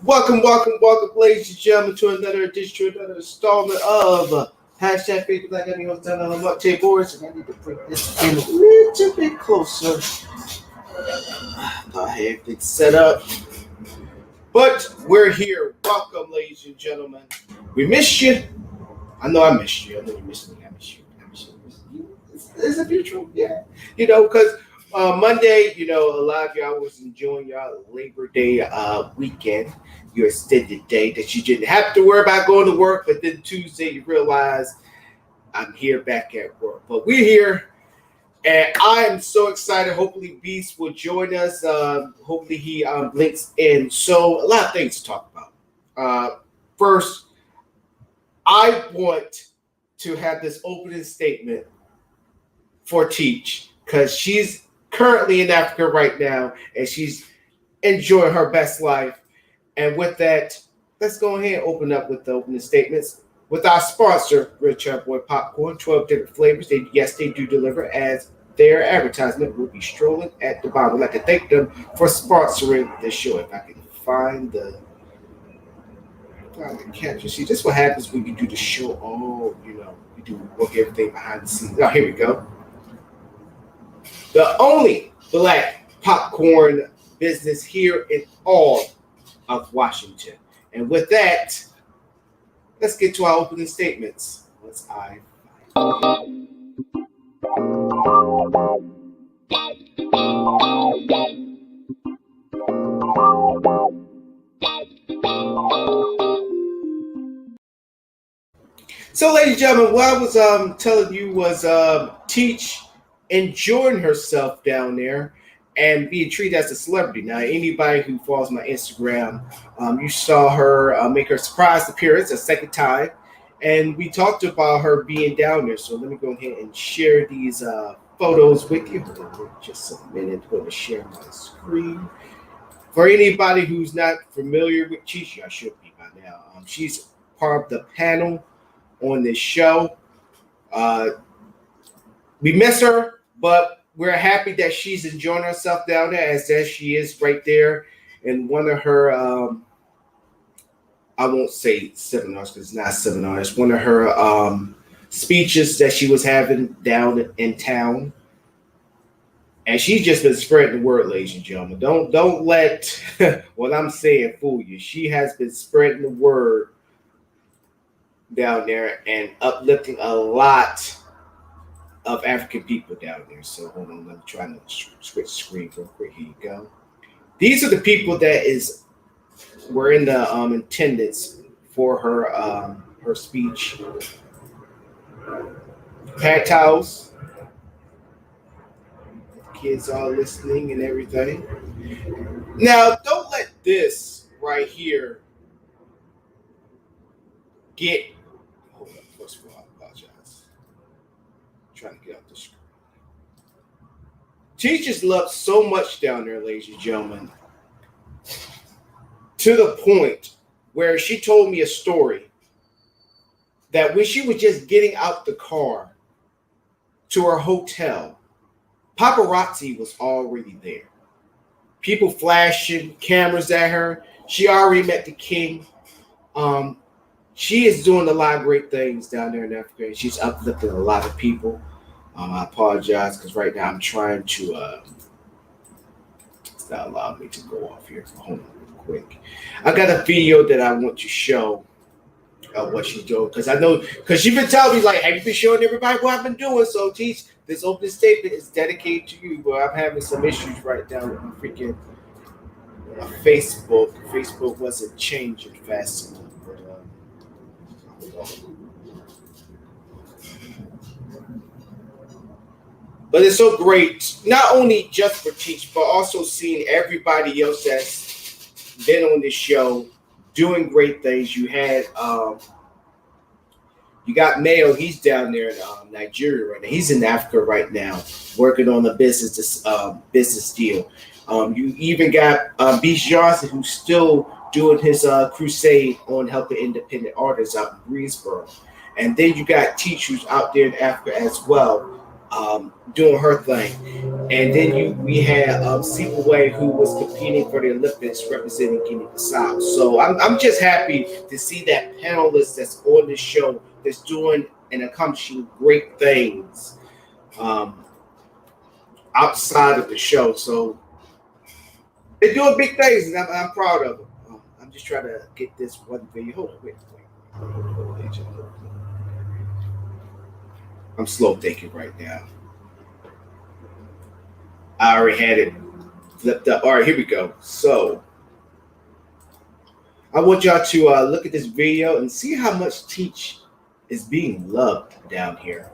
Welcome, ladies and gentlemen, to another edition, to another installment of Hashtag Facebook Black Anime down on the Jay Boards. And I need to bring this in a little bit closer. I have it set up. But we're here. Welcome, ladies and gentlemen. We missed you. I know I missed you. I know you missed me. I miss you. Is it mutual? Yeah. Because Monday, a lot of y'all was enjoying y'all Labor Day weekend, your extended day that you didn't have to worry about going to work, but then Tuesday you realize I'm here back at work. But we're here, and I am so excited. Hopefully Beast will join us. Hopefully he links in. So a lot of things to talk about. First, I want to have this opening statement for Teach, because she's currently in Africa right now, and she's enjoying her best life. And with that, let's go ahead and open up with the opening statements with our sponsor, Red Trap Boy Popcorn. 12 different flavors. They do deliver, as their advertisement will be strolling at the bottom. I'd like to thank them for sponsoring this show. If I can find the capture. See, this is what happens when you do the show. We do work everything behind the scenes. Oh, here we go. The only black popcorn business here in all of Washington. And with that, let's get to our opening statements. So, ladies and gentlemen, what I was telling you was Teach enjoying herself down there and being treated as a celebrity. Now, anybody who follows my Instagram, you saw her make her surprise appearance a second time, and we talked about her being down there. So let me go ahead and share these photos with you. Just a minute. I'm going to share my screen. For anybody who's not familiar with Chi, I should be by now. She's part of the panel on this show. We miss her, but we're happy that she's enjoying herself down there, as she is right there in one of her, I won't say seminars because it's not seminars, one of her speeches that she was having down in town. And she's just been spreading the word, ladies and gentlemen. Don't let what I'm saying fool you. She has been spreading the word down there and uplifting a lot of African people down there. So hold on, let me try to switch screen real quick. Here you go. These are the people that were in the attendance for her speech. Pat towels. Kids are listening and everything. Now, don't let this right here get. Hold on, first of all, I apologize. Trying to get off the screen. Teachers love so much down there, ladies and gentlemen, to the point where she told me a story that when she was just getting out the car to her hotel, paparazzi was already there. People flashing cameras at her. She already met the king. She is doing a lot of great things down there in Africa. She's uplifting a lot of people. I apologize because right now I'm trying to. It's not allowing me to go off here. Hold on real quick. I got a video that I want to show what she's doing, because I know, because she's been telling me, like, have you been showing everybody what I've been doing? So, Teach, this opening statement is dedicated to you. But I'm having some issues right now with my freaking Facebook. Facebook wasn't changing fast enough. But it's so great, not only just for Teach, but also seeing everybody else that's been on this show doing great things. You had, you got Mayo. He's down there in Nigeria right now. He's in Africa right now, working on a business deal. You even got Beast Johnson, who's still doing his crusade on helping independent artists out in Greensboro. And then you got Teach, who's out there in Africa as well, doing her thing. And then we had Sipa Way, who was competing for the Olympics representing Guinea-Bissau. So I'm just happy to see that panelist that's on the show that's doing and accomplishing great things outside of the show. So they're doing big things, and I'm proud of them. I'm just trying to get this one video. Hold on, wait. I'm slow thinking right now. I already had it flipped up. All right, here we go. So I want y'all to look at this video and see how much Teach is being loved down here.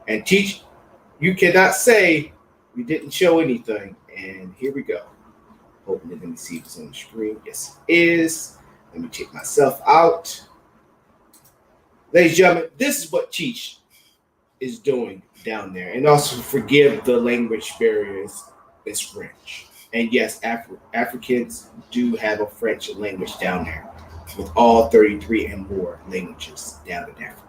And Teach, you cannot say we didn't show anything. And here we go. Let me see if it's on the screen. Yes, it is. Let me check myself out. Ladies and gentlemen, this is what Teach is doing down there. And also forgive the language barriers, it's French. And yes, Africans do have a French language down there with all 33 and more languages down in Africa.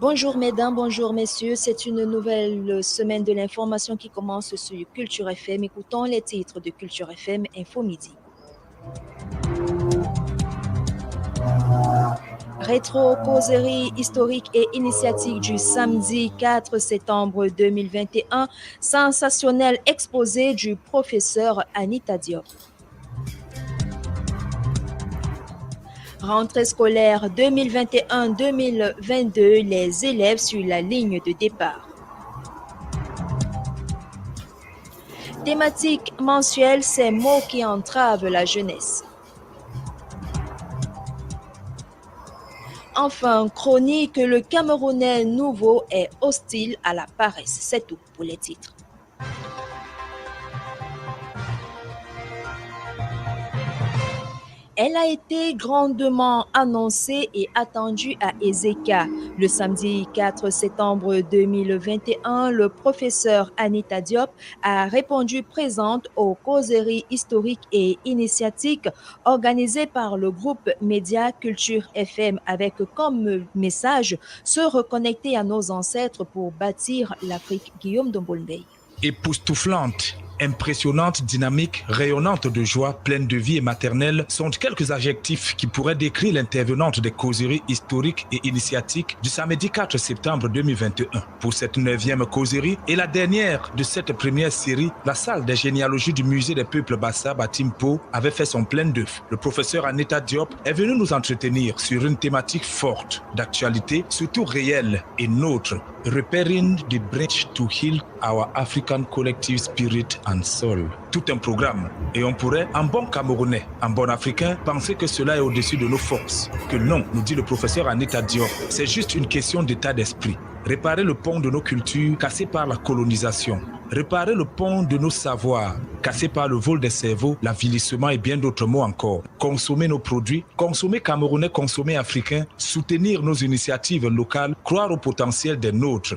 Bonjour mesdames, bonjour messieurs, c'est une nouvelle semaine de l'information qui commence sur Culture FM. Écoutons les titres de Culture FM Info Midi. Rétro-causerie historique et initiatique du samedi 4 septembre 2021, sensationnel exposé du professeur Anita Diop. Rentrée scolaire 2021-2022, les élèves sur la ligne de départ. Thématique mensuelle, ces mots qui entravent la jeunesse. Enfin, chronique, le Camerounais nouveau est hostile à la paresse. C'est tout pour les titres. Elle a été grandement annoncée et attendue à Ezeka. Le samedi 4 septembre 2021, le professeur Anita Diop a répondu présente aux causeries historiques et initiatiques organisées par le groupe Média Culture FM avec comme message « Se reconnecter à nos ancêtres pour bâtir l'Afrique ». Guillaume Dombolmbey. Époustouflante, impressionnante, dynamique, rayonnante de joie, pleine de vie et maternelle sont quelques adjectifs qui pourraient décrire l'intervenante des causeries historiques et initiatiques du samedi 4 septembre 2021. Pour cette 9e causerie et la dernière de cette première série, la salle des généalogies du musée des peuples Bassab à Timpo avait fait son plein d'œuf. Le professeur Anita Diop est venu nous entretenir sur une thématique forte, d'actualité, surtout réelle et nôtre. Repairing the bridge to heal our African collective spirit and soul. Tout un programme. Et on pourrait, en bon Camerounais, en bon Africain, penser que cela est au-dessus de nos forces. Que non, nous dit le professeur Anita Diop. C'est juste une question d'état d'esprit. Réparer le pont de nos cultures cassées par la colonisation. Réparer le pont de nos savoirs, cassés par le vol des cerveaux, l'avilissement et bien d'autres mots encore. Consommer nos produits, consommer camerounais, consommer africains, soutenir nos initiatives locales, croire au potentiel des nôtres.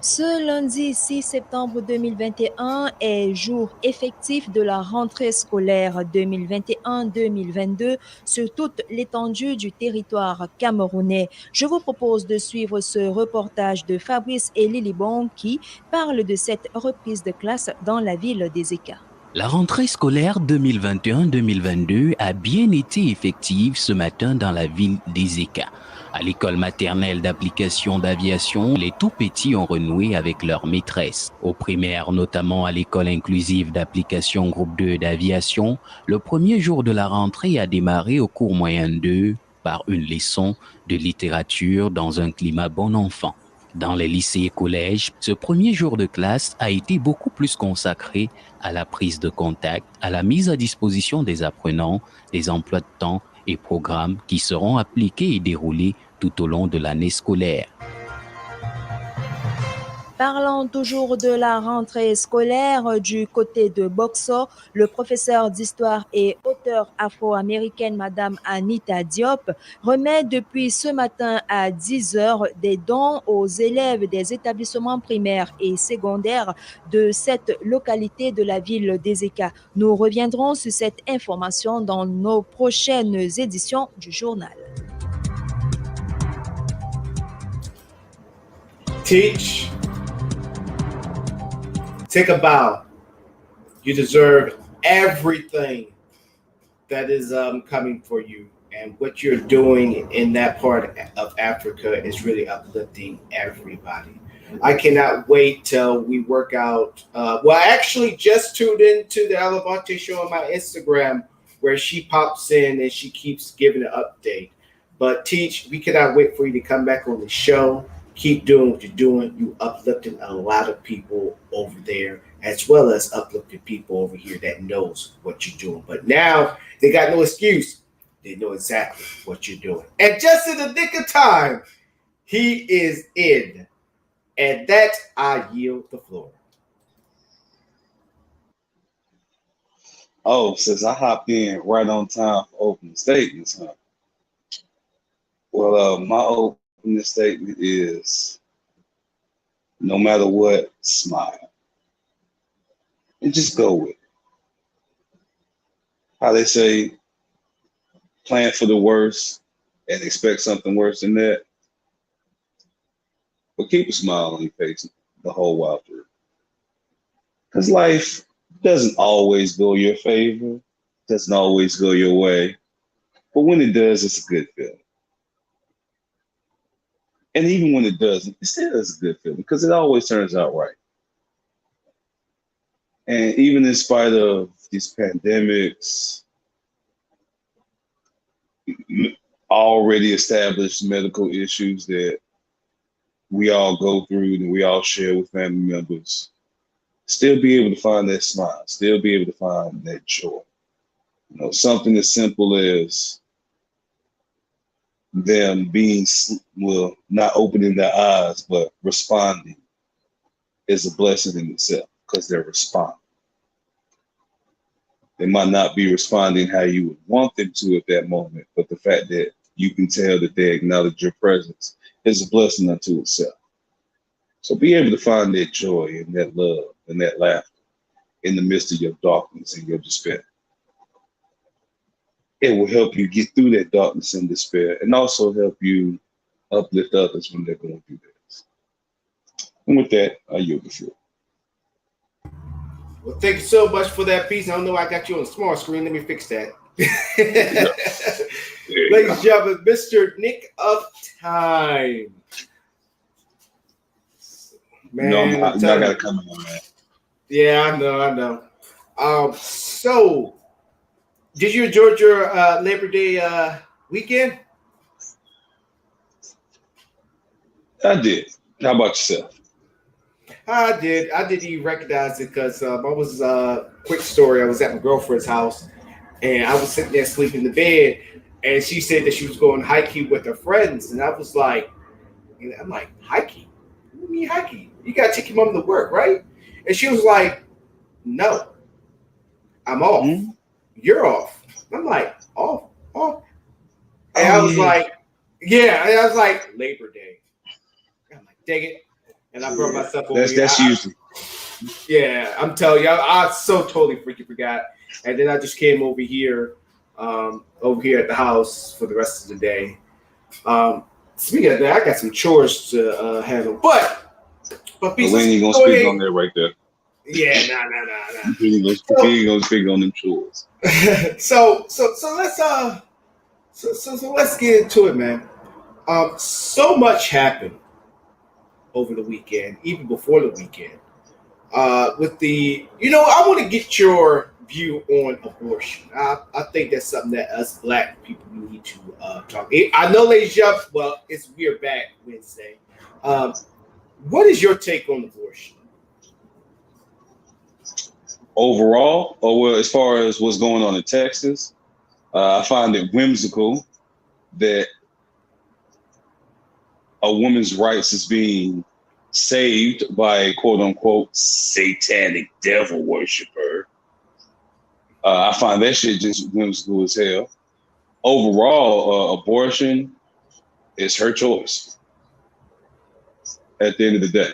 Ce lundi 6 septembre 2021 est jour effectif de la rentrée scolaire 2021-2022 sur toute l'étendue du territoire camerounais. Je vous propose de suivre ce reportage de Fabrice et Lilibon qui parle de cette reprise de classe dans la ville d'Ezeka. La rentrée scolaire 2021-2022 a bien été effective ce matin dans la ville d'Ezeka. À l'école maternelle d'application d'aviation, les tout-petits ont renoué avec leur maîtresse. Au primaire, notamment à l'école inclusive d'application groupe 2 d'aviation, le premier jour de la rentrée a démarré au cours moyen 2 par une leçon de littérature dans un climat bon enfant. Dans les lycées et collèges, ce premier jour de classe a été beaucoup plus consacré à la prise de contact, à la mise à disposition des apprenants, des emplois de temps et programmes qui seront appliqués et déroulés tout au long de l'année scolaire. Parlant toujours de la rentrée scolaire du côté de Boxo, le professeur d'histoire et auteur afro-américaine Madame Anita Diop remet depuis ce matin à 10 heures des dons aux élèves des établissements primaires et secondaires de cette localité de la ville d'Ezeka. Nous reviendrons sur cette information dans nos prochaines éditions du journal. Teach. Take a bow. You deserve everything that is coming for you. And what you're doing in that part of Africa is really uplifting everybody. I cannot wait till we work out. Well, I actually just tuned into the Alavante show on my Instagram where she pops in and she keeps giving an update. But Teach, we cannot wait for you to come back on the show. Keep doing what you're doing. You uplifting a lot of people over there, as well as uplifting people over here that knows what you're doing. But now they got no excuse. They know exactly what you're doing. And just in the nick of time, he is in. And that I yield the floor. Oh, since I hopped in right on time for opening statements, huh? Well, my opening statement is, no matter what, smile. And just go with it. How they say, plan for the worst and expect something worse than that. But keep a smile on your face the whole while through. Because life doesn't always go your favor, doesn't always go your way. But when it does, it's a good feeling. And even when it doesn't, it still is a good feeling because it always turns out right. And even in spite of these pandemics, already established medical issues that we all go through and we all share with family members, still be able to find that smile, still be able to find that joy. You know, something as simple as them being, well, not opening their eyes, but responding is a blessing in itself because they're responding. They might not be responding how you would want them to at that moment, but the fact that you can tell that they acknowledge your presence is a blessing unto itself. So be able to find that joy and that love and that laughter in the midst of your darkness and your despair. It will help you get through that darkness and despair and also help you uplift others when they're going through this. And with that, I yield the floor. Well, thank you so much for that piece. I don't know I got you on a small screen. Let me fix that. Ladies and gentlemen, Mr. Nick of Time. Man, I gotta come on, man. Yeah, I know. So, did you enjoy your Labor Day weekend? I did. How about yourself? I did. I didn't even recognize it because I was quick story. I was at my girlfriend's house, and I was sitting there sleeping in the bed, and she said that she was going hiking with her friends, and I was like, I'm like, hiking? What do you mean hiking? You gotta take your mom to work, right? And she was like, no, I'm off. Mm-hmm. You're off. I'm like, off. And I was like, yeah. And I was like, Labor Day. I'm like, dang it. And I brought myself over here. That's usually. Yeah, I'm telling you, I so totally freaking forgot. And then I just came over here at the house for the rest of the day. Speaking of that, I got some chores to handle. But we ain't gonna speak on that right there. Yeah, nah. He ain't gonna speak on them chores. So let's get into it, man. So much happened over the weekend, even before the weekend. I want to get your view on abortion. I think that's something that us Black people need to talk. I know, ladies and gentlemen, well, we are back Wednesday. What is your take on abortion? Overall, as far as what's going on in Texas, I find it whimsical that a woman's rights is being saved by a quote unquote satanic devil worshiper. I find that shit just whimsical as hell. Overall, abortion is her choice at the end of the day.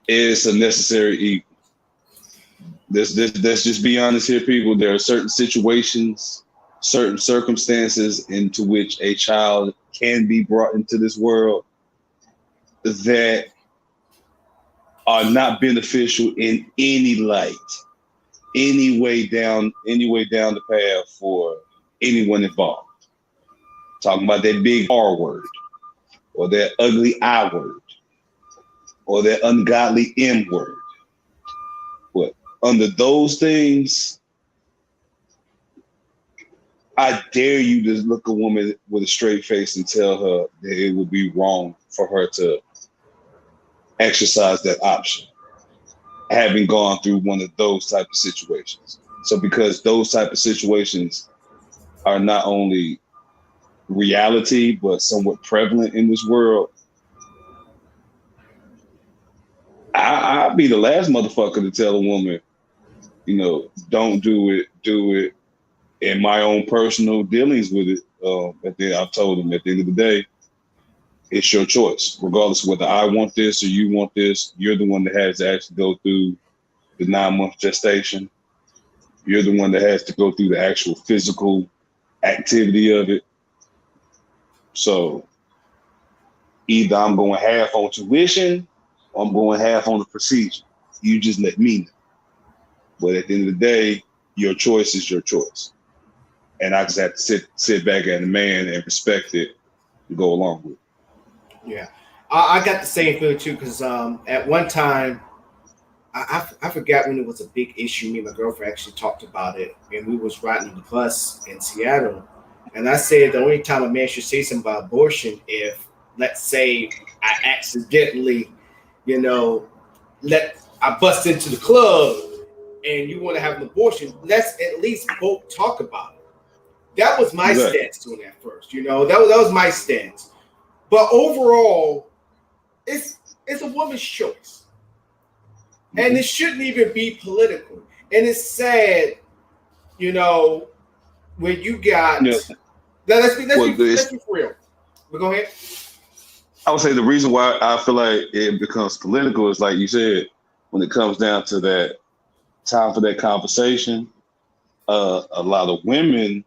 It's a necessary evil. Let's just be honest here, people. There are certain situations, certain circumstances into which a child can be brought into this world that are not beneficial in any light, any way down the path for anyone involved. Talking about that big R word, or that ugly I word, or that ungodly M word. But under those things, I dare you to look a woman with a straight face and tell her that it would be wrong for her to exercise that option, having gone through one of those type of situations. So because those type of situations are not only reality, but somewhat prevalent in this world, I'll be the last motherfucker to tell a woman, you know, don't do it. In my own personal dealings with it, I've told them at the end of the day, it's your choice. Regardless of whether I want this or you want this, you're the one that has to actually go through the 9-month gestation. You're the one that has to go through the actual physical activity of it. So either I'm going half on tuition or I'm going half on the procedure. You just let me know. But at the end of the day, your choice is your choice. And I just have to sit back as a man and respect it and go along with it. Yeah, I got the same feeling too, because at one time, I forgot when it was a big issue. Me and my girlfriend actually talked about it, and we was riding the bus in Seattle, and I said the only time a man should say something about abortion if, let's say, I accidentally, I bust into the club and you want to have an abortion, let's at least both talk about it. That was my stance on that first, that was my stance. But overall, it's a woman's choice. And it shouldn't even be political. And it's sad, when you got... Yeah. Let's be for real. But go ahead. I would say the reason why I feel like it becomes political is, like you said, when it comes down to that time for that conversation, a lot of women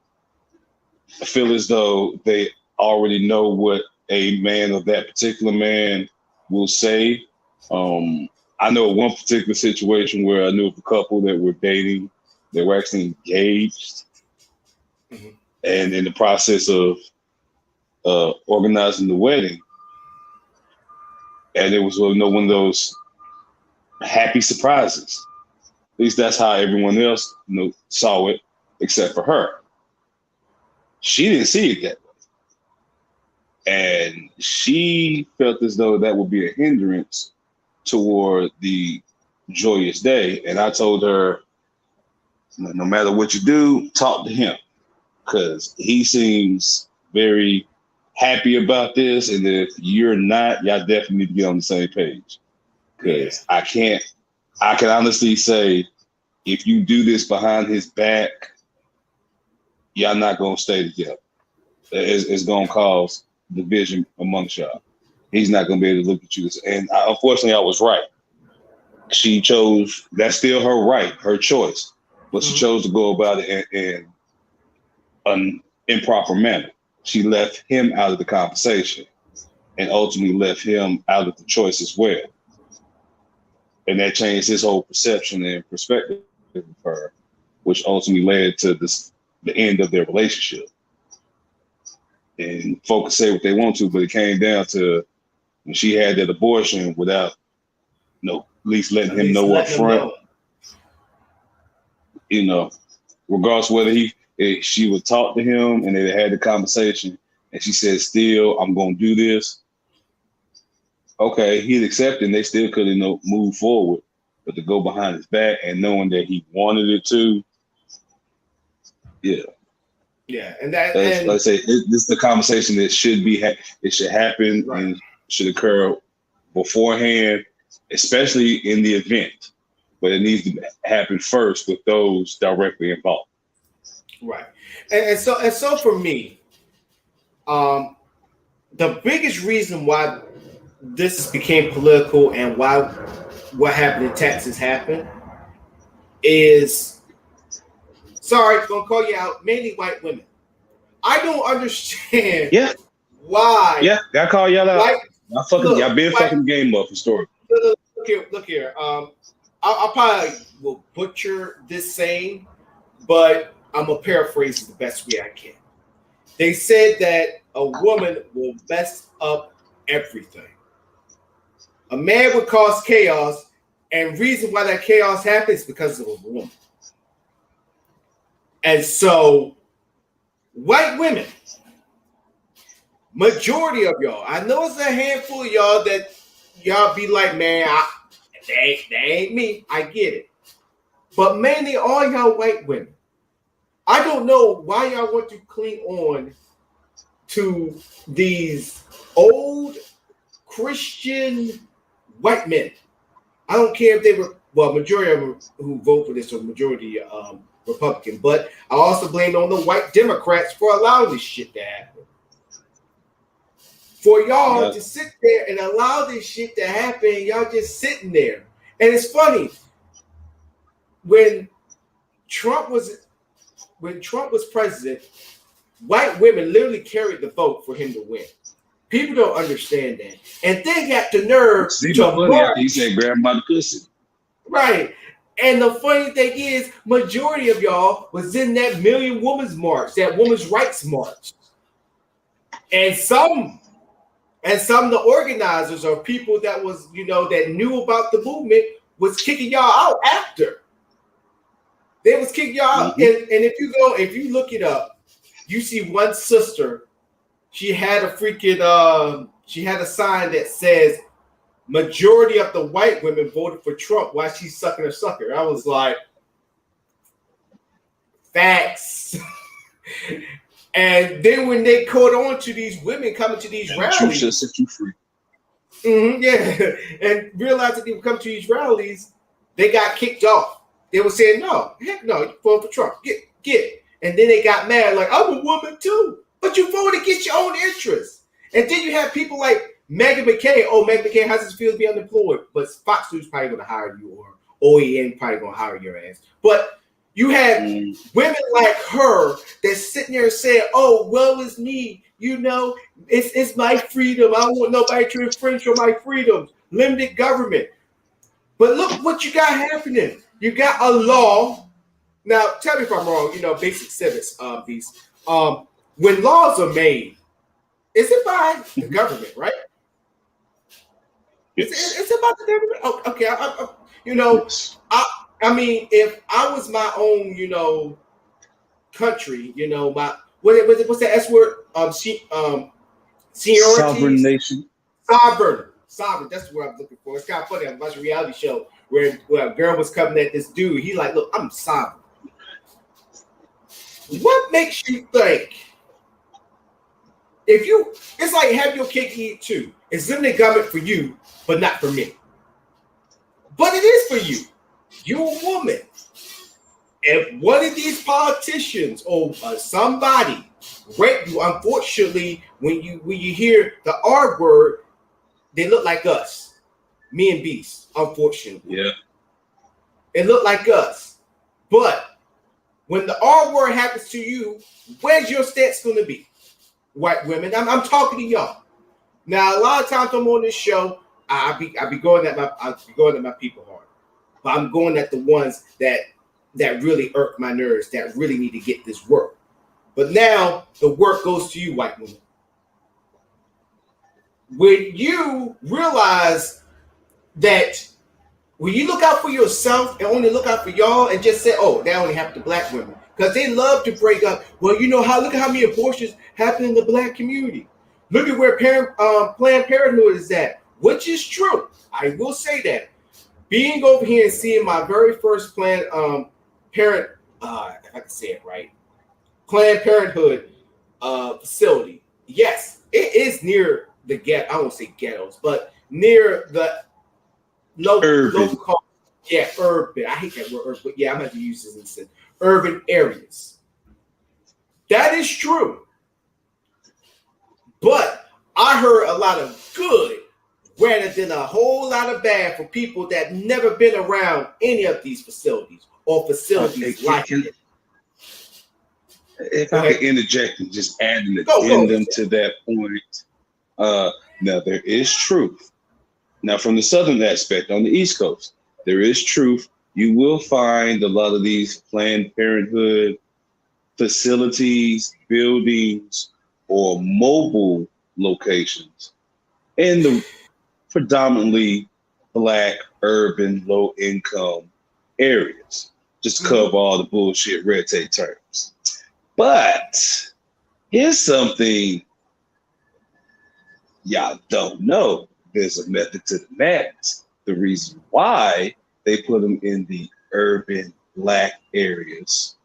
feel as though they already know what a man of that particular man will say. I know one particular situation where I knew of a couple that were dating, they were actually engaged. Mm-hmm. And in the process of organizing the wedding, and it was one of those happy surprises. At least that's how everyone else saw it, except for her. She didn't see it that way. And she felt as though that would be a hindrance toward the joyous day. And I told her, no matter what you do, talk to him, because he seems very happy about this. And if you're not, y'all definitely need to get on the same page. Because I can honestly say, if you do this behind his back, y'all not going to stay together. It's going to cause division amongst y'all. He's not going to be able to look at you. And unfortunately, I was right. She chose, that's still her right, her choice. But she chose to go about it in an improper manner. She left him out of the conversation and ultimately left him out of the choice as well. And that changed his whole perception and perspective of her, which ultimately led to the end of their relationship. And folks say what they want to, but it came down to when she had that abortion without, at least letting him know up front. Regardless whether she would talk to him and they had the conversation, and she said, "Still, I'm going to do this." Okay, he'd accept it, and they still couldn't move forward. But to go behind his back and knowing that he wanted it to, yeah. Yeah, and like I say, this is the conversation that should happen, right. And should occur beforehand, especially in the event, but it needs to happen first with those directly involved. Right. And so for me, the biggest reason why this became political and why what happened in Texas happened is, sorry, gonna call you out, mainly white women. I don't understand why. Yeah, I call y'all out. Y'all been fucking the game up historically. Look here. I probably will butcher this saying, but I'm gonna paraphrase it the best way I can. They said that a woman will mess up everything. A man would cause chaos, and reason why that chaos happens is because of a woman. And so, white women, majority of y'all, I know it's a handful of y'all that y'all be like, man, they ain't me. I get it. But mainly all y'all white women, I don't know why y'all want to cling on to these old Christian white men. I don't care if they were, well, majority of them who vote for this are majority Republican, but I also blame on the white Democrats for allowing this shit to happen. For y'all to sit there and allow this shit to happen, y'all just sitting there. And it's funny, when Trump was president, white women literally carried the vote for him to win. People don't understand that. And they got the nerve to march. He said, grab my pussy. Right. And the funny thing is, majority of y'all was in that Million Women's March, that women's rights march. And some of the organizers or people that was, that knew about the movement was kicking y'all out after. They was kicking y'all out. And if you look it up, you see one sister, she had a sign that says, majority of the white women voted for Trump while she's sucking her sucker. I was like, facts. And then when they caught on to these women coming to these rallies, truth shall set you free. And realized that they would come to these rallies, they got kicked off. They were saying, no, heck no, you vote for Trump. Get. And then they got mad, like, I'm a woman too. But you voted against your own interests. And then you have people like Meghan McCain. Oh, Meghan McCain, how does it feel to be unemployed? But Fox News probably going to hire you, or OAN probably going to hire your ass. But you have women like her that's sitting there saying, oh, well, it's me. It's my freedom. I don't want nobody to infringe on my freedoms. Limited government. But look what you got happening. You got a law. Now, tell me if I'm wrong. Basic civics. When laws are made, is it by the government, right? Yes. It's about the government. Oh, okay. Yes. I mean, if I was my own, country, what's that S word? Seniority. Sovereign nation. Sovereign. That's what I'm looking for. It's kind of funny. I watched a reality show where a girl was coming at this dude. He's like, look, I'm sovereign. What makes you think it's like have your cake and eat too. It's limited government for you, but not for me. But it is for you. You're a woman. If one of these politicians or somebody rape you, unfortunately, when you hear the R word, they look like us, me and Beast. Unfortunately, yeah, it looked like us. But when the R word happens to you, where's your stance going to be? White women. I'm talking to y'all. Now, a lot of times I'm on this show, I be going at my people hard, but I'm going at the ones that really irk my nerves, that really need to get this work. But now the work goes to you, white women. When you realize that when you look out for yourself and only look out for y'all and just say, oh, that only happened to black women. Because they love to break up. Well, look at how many abortions happen in the black community. Look at where Planned Parenthood is at, which is true. I will say that. Being over here and seeing my very first Planned Parenthood facility. Yes, it is near I won't say ghettos, but near the Urban. urban. I hate that word urban, but yeah, I'm going to use this instead. Urban areas. That is true. But I heard a lot of good rather than a whole lot of bad for people that never been around any of these facilities or facilities like it. If I could interject and just add an addendum to that point. Now, there is truth. Now, from the southern aspect on the East Coast, there is truth. You will find a lot of these Planned Parenthood facilities, buildings, or mobile locations in the predominantly Black, urban, low-income areas, just to cover all the bullshit red tape terms. But here's something y'all don't know. There's a method to the madness. The reason why they put them in the urban Black areas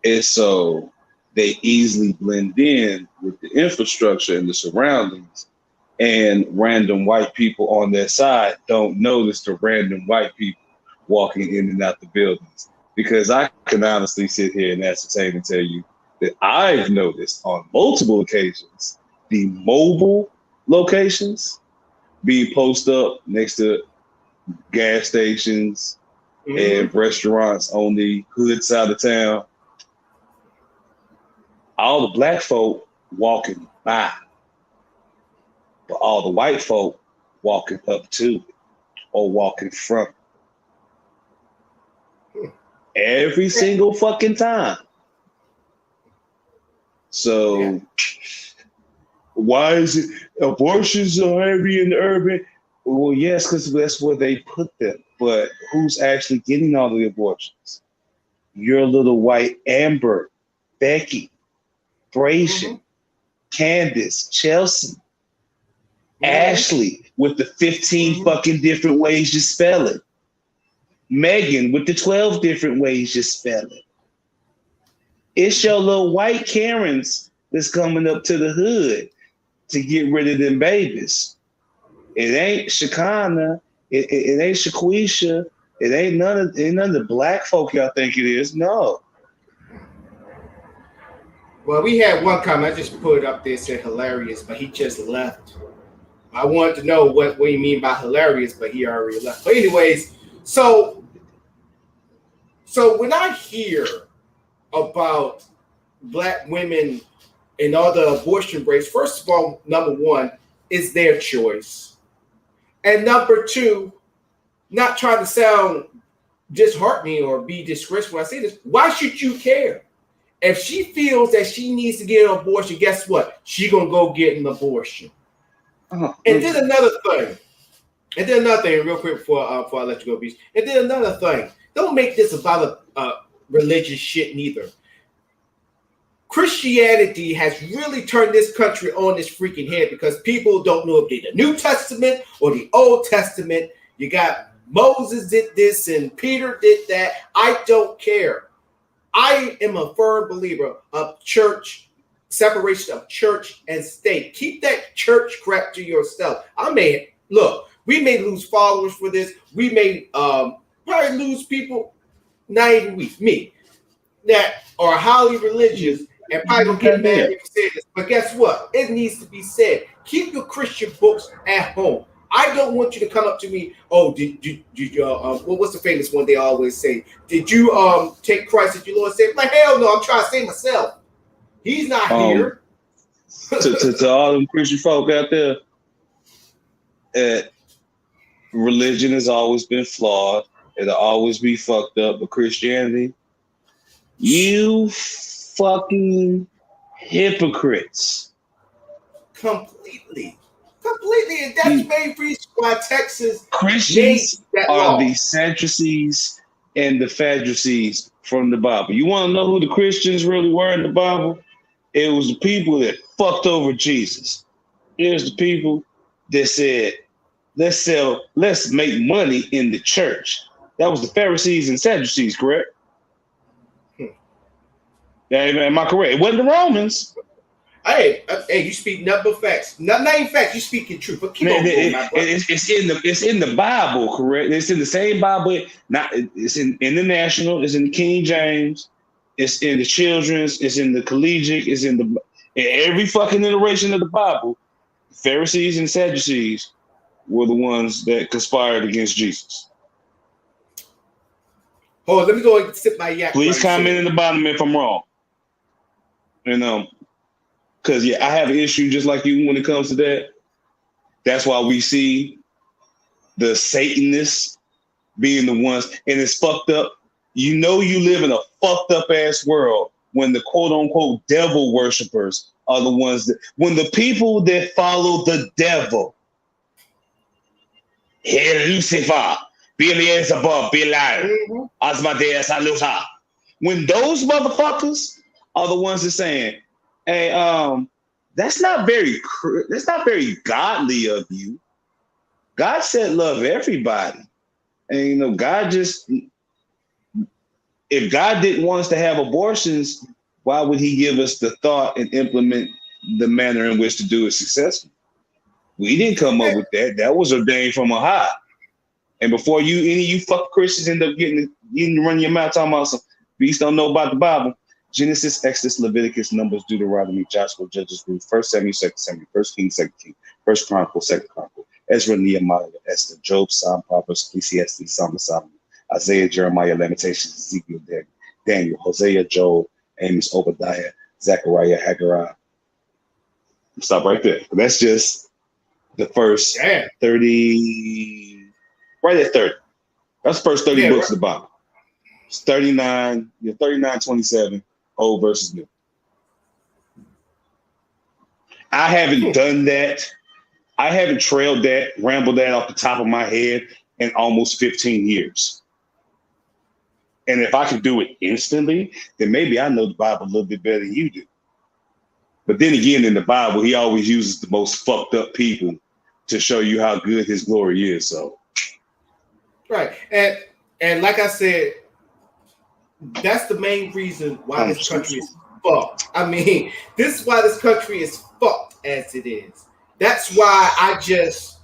is so they easily blend in with the infrastructure and the surroundings, and random white people on their side don't notice the random white people walking in and out the buildings. Because I can honestly sit here and ascertain and tell you that I've noticed on multiple occasions the mobile locations being posted up next to gas stations and restaurants on the hood side of town. All the Black folk walking by, but all the white folk walking up to it or walking from it. Every single fucking time. So why is it abortions are heavy in the urban? Well, yes, because that's where they put them. But who's actually getting all the abortions? Your little white Amber, Becky, Bracian, Candace, Chelsea, Ashley with the 15 fucking different ways you spell it. Megan with the 12 different ways you spell it. It's your little white Karens that's coming up to the hood to get rid of them babies. It ain't Shekinah. It ain't Shaquisha. It ain't none of the Black folk y'all think it is. No. Well, we had one comment. I just put it up there, said hilarious, but he just left. I wanted to know what you mean by hilarious, but he already left. But anyways, so when I hear about Black women and all the abortion rates, first of all, number one, is their choice. And number two, not trying to sound disheartening or be disgraceful when I say this, why should you care? If she feels that she needs to get an abortion, guess what? She gonna go get an abortion. And then another thing, real quick before I let you go, Beast. And then another thing, don't make this about a religious shit neither. Christianity has really turned this country on its freaking head because people don't know if they're the New Testament or the Old Testament. You got Moses did this and Peter did that. I don't care. I am a firm believer of church, separation of church and state. Keep that church crap to yourself. We may lose followers for this. We may probably lose people, not even me, that are highly religious and probably gonna get mad if you say this. But guess what? It needs to be said. Keep your Christian books at home. I don't want you to come up to me. Oh, did you what's the famous one they always say? Did you take Christ as your Lord and Savior? Like, hell no, I'm trying to save myself. He's not here. to all them Christian folk out there, religion has always been flawed. It'll always be fucked up. But Christianity, you fucking hypocrites. Completely. And that's main reason why Texas Christians are the Sadducees and the Pharisees from the Bible. You want to know who the Christians really were in the Bible? It was the people that fucked over Jesus. It was the people that said, let's make money in the church. That was the Pharisees and Sadducees, correct? Am I correct? It wasn't the Romans. Hey, you speak nothing but facts. Not even facts. You speaking truth. But keep on going, my brother. It's in the Bible, correct? It's in the same Bible. It's in the National. It's in the King James. It's in the Children's. It's in the Collegiate. It's in every fucking iteration of the Bible. Pharisees and Sadducees were the ones that conspired against Jesus. Hold on, let me go and sip my yak. Please comment in the bottom if I'm wrong. Because I have an issue just like you when it comes to that. That's why we see the Satanists being the ones, and it's fucked up. You live in a fucked up ass world when the quote unquote devil worshipers are the ones when the people that follow the devil, Hail Lucifer, Beelzebub, Belial, Asmodeus, Aluta, when those motherfuckers are the ones that saying, hey, that's not very godly of you. God said love everybody. And God just, if God didn't want us to have abortions, why would he give us the thought and implement the manner in which to do it successfully? We didn't come up with that. That was ordained from on high. And before any of you fuck Christians end up getting running your mouth talking about some beasts don't know about the Bible, Genesis, Exodus, Leviticus, Numbers, Deuteronomy, Joshua, Judges, Ruth, 1 Samuel, 2 Samuel, 1 Kings, 2 Kings, 1 Chronicle, 2 Chronicle, Ezra, Nehemiah, Esther, Job, Psalm, Proverbs, Ecclesiastes, Psalm of Solomon, Isaiah, Jeremiah, Lamentations, Ezekiel, Daniel, Hosea, Joel, Amos, Obadiah, Zechariah, Haggai. Stop right there. That's just the first 30, right at 30. That's the first 30 books of the Bible. It's 39, 27, old versus new. I haven't done that. I haven't trailed that, rambled that off the top of my head in almost 15 years. And if I could do it instantly, then maybe I know the Bible a little bit better than you do. But then again, in the Bible, he always uses the most fucked up people to show you how good his glory is. So, right, and like I said, that's the main reason why this country is fucked. I mean, this is why this country is fucked as it is. That's why I just,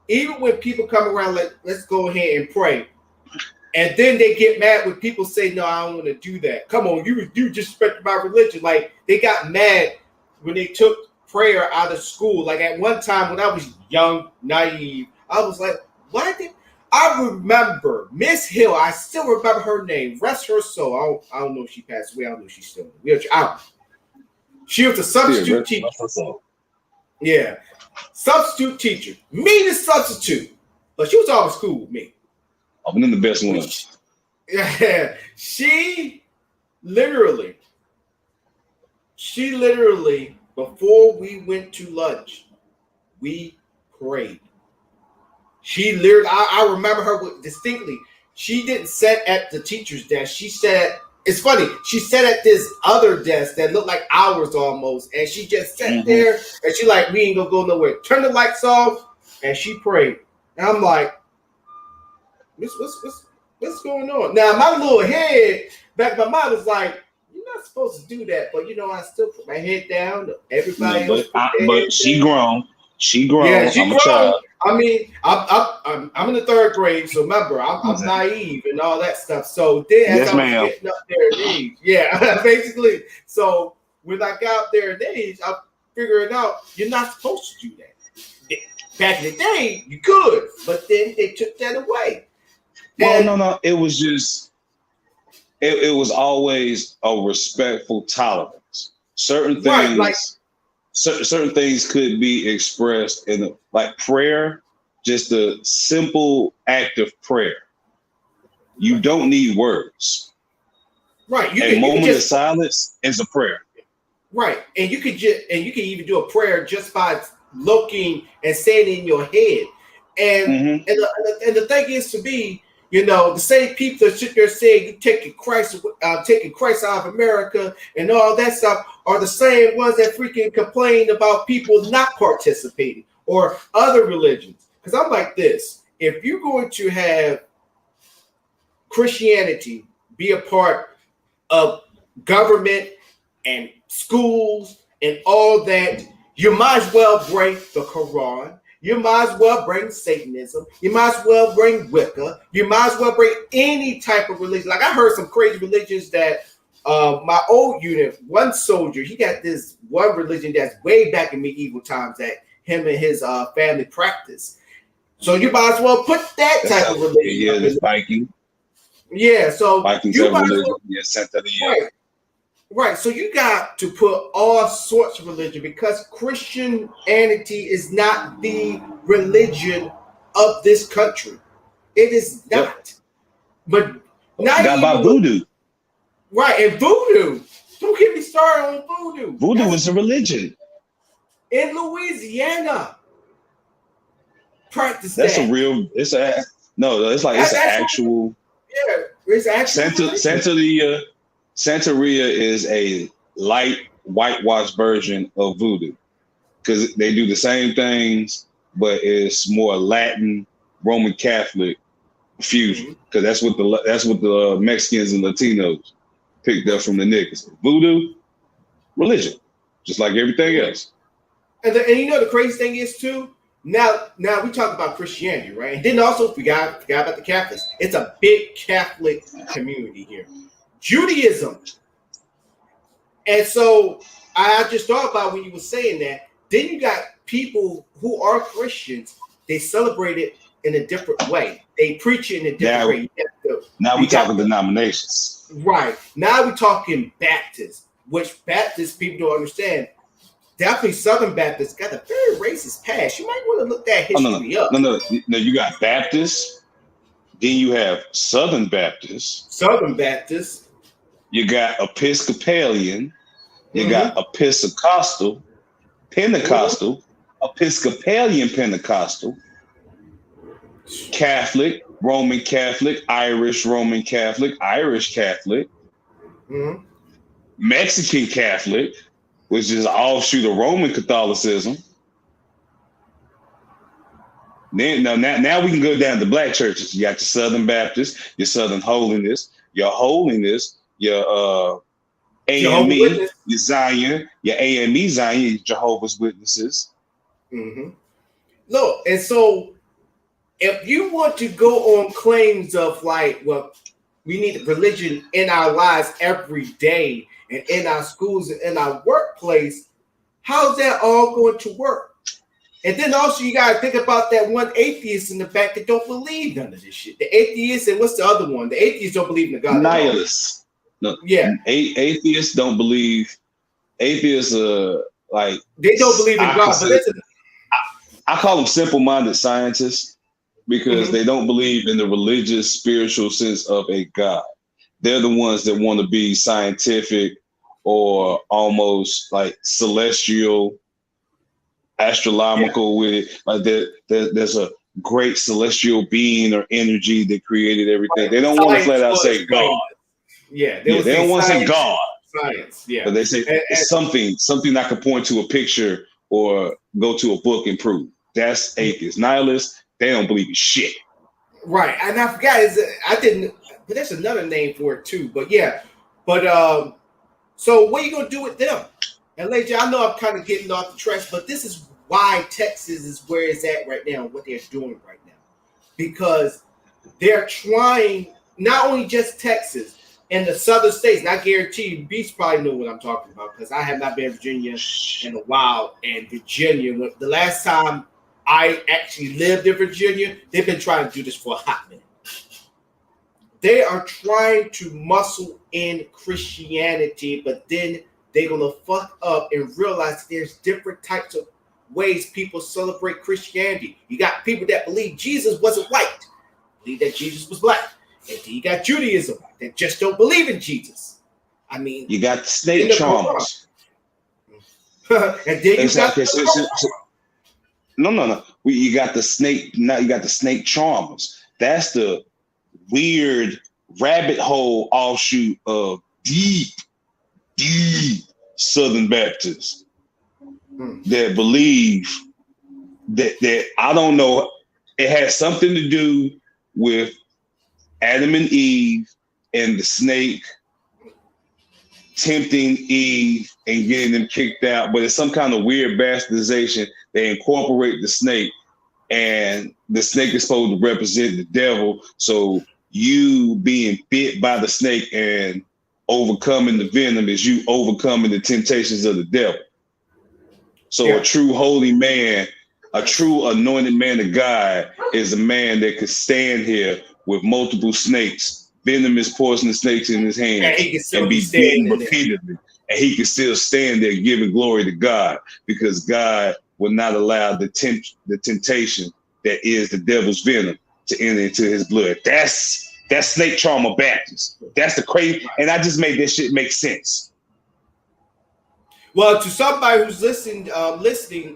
even when people come around, like, let's go ahead and pray. And then they get mad when people say, no, I don't want to do that. Come on, you disrespect my religion. Like, they got mad when they took prayer out of school. Like, at one time when I was young, naive, I was like, why did I remember Miss Hill? I still remember her name. Rest her soul. I don't know if she passed away. I don't know if she's still in the wheelchair. She was a substitute teacher. Yeah. Substitute teacher. Meanest substitute. But she was always cool with me. I've been the best ones. Yeah. She literally, before we went to lunch, we prayed. She literally, I remember her distinctly. She didn't sit at the teacher's desk. She sat, it's funny, she sat at this other desk that looked like ours almost. And she just sat there and she like, we ain't gonna go nowhere. Turn the lights off and she prayed. And I'm like, what's going on? Now my little head, back in my mind was like, you're not supposed to do that. But I still put my head down. Everybody else but she grown. She grown. Yeah, she I'm grown. a child. I mean, I'm in the third grade, so remember, I'm naive and all that stuff. So then, as I was getting up there in age, yeah, basically. So when I got up there in age, I'm figuring out you're not supposed to do that. Back in the day, you could, but then they took that away. Well, no, it was just, it was always a respectful tolerance. Certain things. Right, certain things could be expressed in like prayer, just a simple act of prayer. You don't need words. Right. A moment of silence is a prayer. Right. And you can even do a prayer just by looking and saying it in your head. And the thing is to be, the same people that sit there saying you taking Christ out of America and all that stuff are the same ones that freaking complain about people not participating or other religions. Because I'm like this: if you're going to have Christianity be a part of government and schools and all that, you might as well bring the Quran. You might as well bring Satanism. You might as well bring Wicca. You might as well bring any type of religion. Like I heard some crazy religions that my old unit, one soldier, he got this one religion that's way back in medieval times that him and his family practice. So you might as well put that type of religion. Yeah, this Viking. Yeah, so Vikings you have might as religion. well, Yeah, Santeria. right. Right, so you got to put all sorts of religion because Christianity is not the religion of this country. It is not. Yep. But not Got even about voodoo. right, and voodoo. Don't get me started on voodoo. Voodoo is a religion. In Louisiana. Practice That's that. a real. It's a no. It's like it's an That's- actual. Yeah, it's actually Santeria is a light whitewashed version of voodoo because they do the same things, but it's more Latin Roman Catholic fusion because that's what the Mexicans and Latinos picked up from the niggas. Voodoo, religion, just like everything else. And you know the crazy thing is too. Now we talk about Christianity, right? And then also forgot about the Catholics. It's a big Catholic community here. Judaism. And so I just thought about when you were saying that. Then you got people who are Christians. They celebrate it in a different way. They preach it in a different way. Now we're talking denominations. Right. Now we're talking Baptists, which Baptist people don't understand. Definitely Southern Baptists got a very racist past. You might want to look that history up. No, you got Baptists, then you have Southern Baptists. Southern Baptists. You got Episcopalian, you got Episcopal, Pentecostal, Episcopalian Pentecostal, Catholic, Roman Catholic, Irish Roman Catholic, Irish Catholic, Mexican Catholic, which is an offshoot of Roman Catholicism. Then now we can go down to black churches. You got your Southern Baptist, your Southern Holiness, your AME, your Zion, your AME Zion, Jehovah's Witnesses. Look, and so if you want to go on claims of like, well, we need religion in our lives every day and in our schools and in our workplace, how's that all going to work? And then also you got to think about that one atheist in the back that don't believe none of this shit. The atheist, and what's the other one? The atheists don't believe in the God. Nihilists. No, yeah. Atheists don't believe. Atheists like they don't believe in God. But I call them simple-minded scientists because they don't believe in the religious, spiritual sense of a God. They're the ones that want to be scientific or almost like celestial, astronomical with it. Like there's a great celestial being or energy that created everything. They don't want to flat out say God. Yeah, they don't want to say God. Science, yeah. But they say it's something I could point to a picture or go to a book and prove. That's atheists. Nihilists, they don't believe in shit. Right, and I forgot. But that's another name for it too. But yeah, so what are you gonna do with them? And later, I know I'm kind of getting off the tracks, but this is why Texas is where it's at right now, what they're doing right now, because they're trying not only just Texas and the southern states. And I guarantee you, Beast probably know what I'm talking about because I have not been in Virginia in a while. And Virginia, the last time I actually lived in Virginia, they've been trying to do this for a hot minute. They are trying to muscle in Christianity, but then they're going to fuck up and realize there's different types of ways people celebrate Christianity. You got people that believe Jesus wasn't white, believe that Jesus was black. And then you got Judaism that just don't believe in Jesus. I mean, you got snake charmers. And then you got no. You got the snake. Now you got the snake charmers. That's the weird rabbit hole offshoot of deep Southern Baptists that believe that I don't know. It has something to do with Adam and Eve and the snake tempting Eve and getting them kicked out, but it's some kind of weird bastardization. They incorporate the snake, and the snake is supposed to represent the devil. So you being bit by the snake and overcoming the venom is you overcoming the temptations of the devil. So a true holy man, a true anointed man of God is a man that could stand here with multiple snakes, venomous poisonous snakes in his hand, and be beaten repeatedly. And he can still stand there giving glory to God, because God will not allow the temptation that is the devil's venom to enter into his blood. That's Snake Charmer Baptist. That's the crazy. And I just made this shit make sense. Well, to somebody who's listening,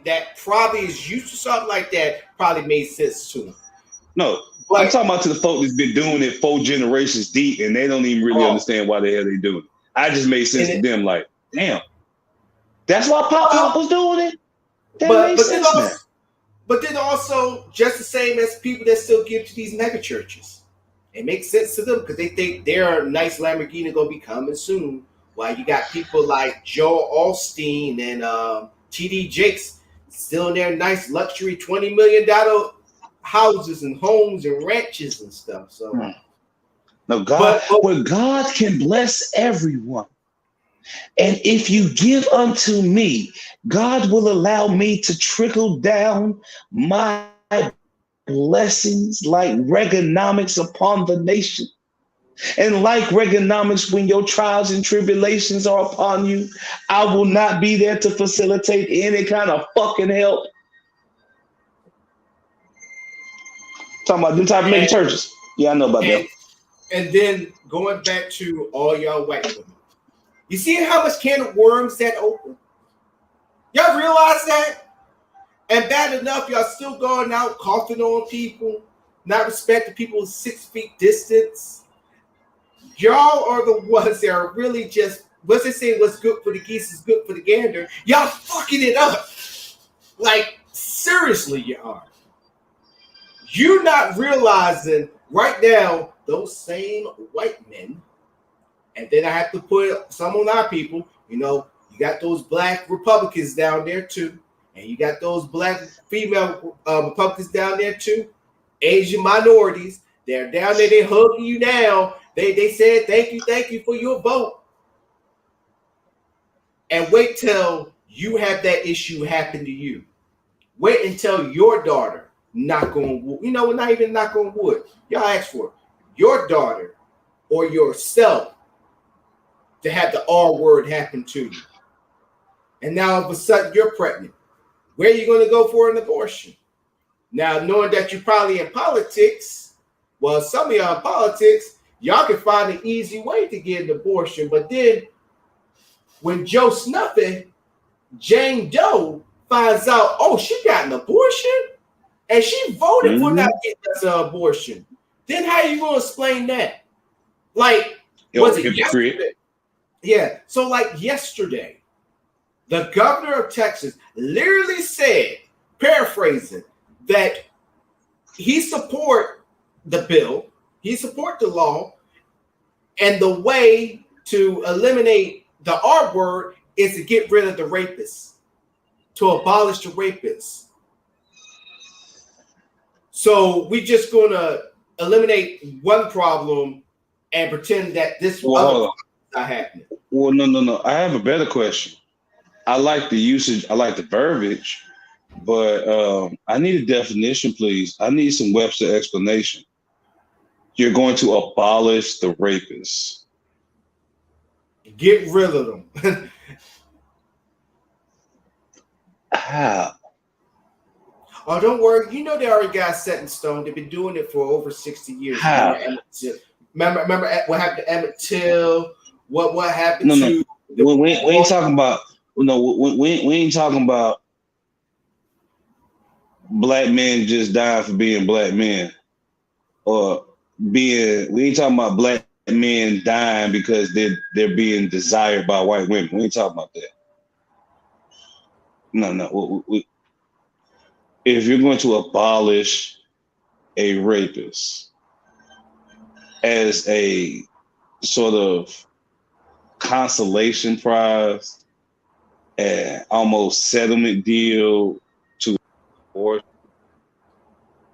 that probably is used to something like that, probably made sense to them. No, but I'm talking about to the folk that's been doing it 4 generations deep, and they don't even really understand why the hell they do it. I just made sense to them, like, damn, that's why Pop was doing it. That makes sense now. But then also, just the same as people that still give to these mega churches, it makes sense to them because they think their nice Lamborghini gonna be coming soon. While you got people like Joel Osteen and T.D. Jakes still in their nice luxury $20 million houses and homes and ranches and stuff. So, no, God, where God can bless everyone. And if you give unto me, God will allow me to trickle down my blessings like Reaganomics upon the nation. And like Reaganomics, when your trials and tribulations are upon you, I will not be there to facilitate any kind of fucking help. Talking about them type of mega churches. Yeah, I know about that. And then going back to all y'all white women. You see how much can of worms that open? Y'all realize that? And bad enough, y'all still going out coughing on people, not respecting people's 6 feet distance. Y'all are the ones that are really just, what's they say, what's good for the geese is good for the gander. Y'all fucking it up. Like, seriously, you are. You're not realizing right now, those same white men, and then I have to put some on our people, you know, you got those black Republicans down there too, and you got those black female Republicans down there too, Asian minorities, they're down there, they're hugging you now. They said thank you for your vote. And wait till you have that issue happen to you. Wait until your daughter knock on wood. You know, not even knock on wood. Y'all ask for it. Your daughter or yourself to have the R word happen to you. And now all of a sudden you're pregnant. Where are you going to go for an abortion? Now, knowing that you're probably in politics, well, some of y'all in politics, y'all can find an easy way to get an abortion. But then when Joe Snuffy, Jane Doe, finds out, oh, she got an abortion and she voted for not getting us an abortion, then how are you going to explain that? Like, was it yesterday? Yeah. So like yesterday, the governor of Texas literally said, paraphrasing, that he support the bill, he support the law, and the way to eliminate the R word is to get rid of the rapists, to abolish the rapists. So we're just going to eliminate one problem and pretend that this other problem is not happening. Well, no. I have a better question. I like the usage. I like the verbiage, but I need a definition, please. I need some Webster explanation. You're going to abolish the rapists. Get rid of them. How? Oh, don't worry. You know they already got set in stone. They've been doing it for over 60 years. How? Remember what happened to Emmett Till? What happened to? No. We ain't talking about. No, we ain't talking about black men just dying for being black men, or being. We ain't talking about black men dying because they're being desired by white women. We ain't talking about that. No. If you're going to abolish a rapist as a sort of consolation prize and almost settlement deal to abortion,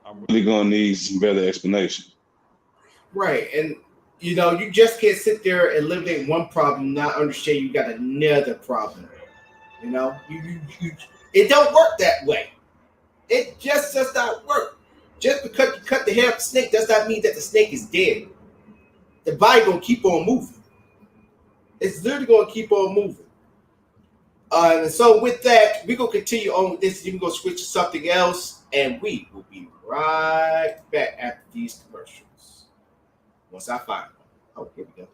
I'm really gonna need some better explanation. Right. And you just can't sit there and eliminate one problem, not understand you got another problem. You it don't work that way. It just does not work. Just because you cut the hair of the snake does not mean that the snake is dead. The body gonna keep on moving. It's literally gonna keep on moving. And so with that, we're gonna continue on with this. You're gonna switch to something else, and we will be right back after these commercials. Once I find them. Oh, here we go.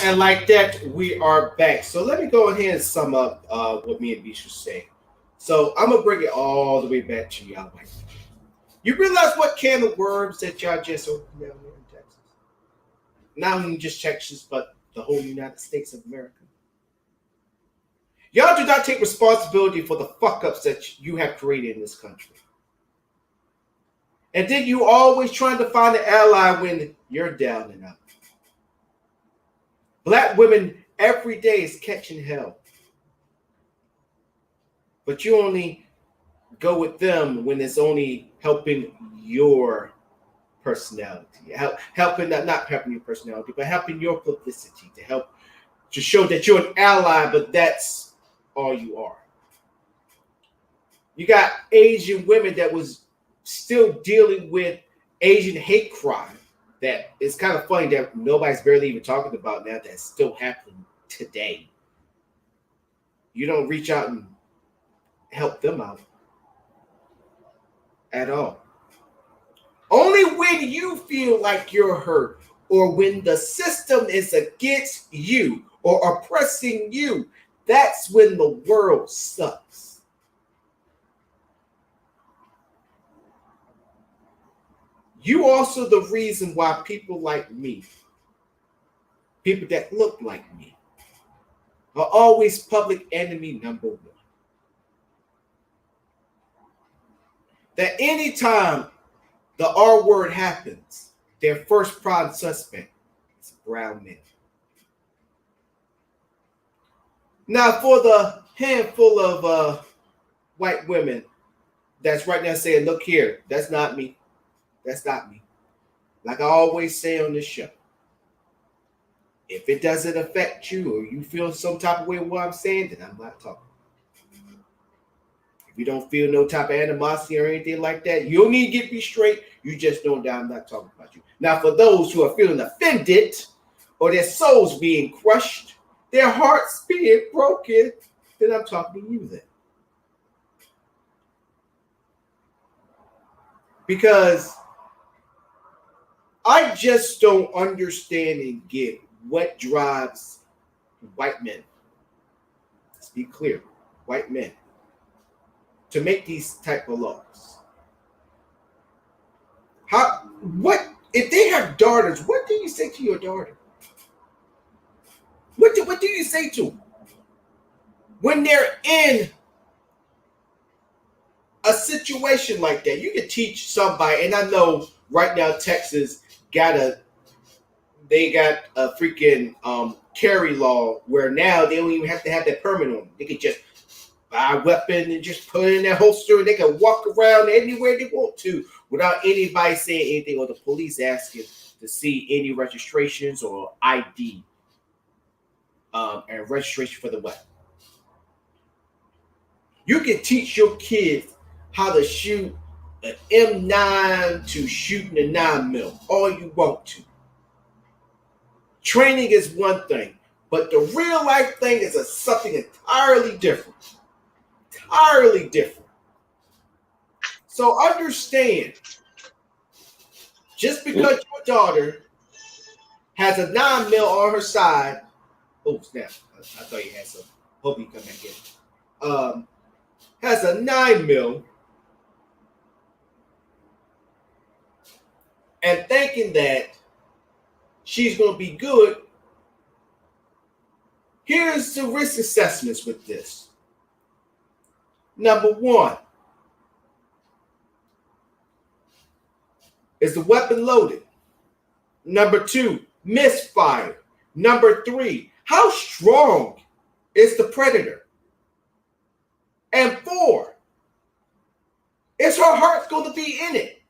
And like that, we are back. So let me go ahead and sum up what me and Bisha say. So I'm gonna bring it all the way back to y'all. You realize what can of worms that y'all just opened down here in Texas? Not only just Texas, but the whole United States of America. Y'all do not take responsibility for the fuck ups that you have created in this country. And then you always trying to find an ally when you're down and out. Black women every day is catching hell. But you only go with them when it's only helping your personality. Helping not helping your personality, but helping your publicity to show that you're an ally, but that's all you are. You got Asian women that was still dealing with Asian hate crime. That it's kind of funny that nobody's barely even talking about now that's still happening today. You don't reach out and help them out at all. Only when you feel like you're hurt or when the system is against you or oppressing you, that's when the world sucks. You also the reason why people like me, people that look like me, are always public enemy number one. That anytime the R word happens, their first prime suspect is a brown man. Now, for the handful of white women that's right now saying, look here, that's not me. That's not me. like I always say on this show, if it doesn't affect you or you feel some type of way with what I'm saying, then I'm not talking. If you don't feel no type of animosity or anything like that, you don't need to get me straight. You just know that I'm not talking about you. Now, for those who are feeling offended or their souls being crushed, their hearts being broken, then I'm talking to you then. Because I just don't understand and get what drives white men. Let's be clear, white men, to make these type of laws. What if they have daughters? What do you say to your daughter? What do you say to them when they're in a situation like that? You can teach somebody, and I know right now Texas got a freaking carry law where now they don't even have to have that permit on them. They can just buy a weapon and just put it in their holster, and they can walk around anywhere they want to without anybody saying anything or the police asking to see any registrations or ID and registration for the weapon. You can teach your kids how to shoot an M9 to shooting a 9mm all you want to. Training is one thing, but the real life thing is something entirely different. Entirely different. So understand, just because your daughter has a 9mm on her side, oh snap! I thought you had some. Hope you come back in. Has a 9mm, and thinking that she's going to be good. Here's the risk assessments with this. Number one, is the weapon loaded? Number two, misfire. Number three, how strong is the predator? And four, is her heart going to be in it?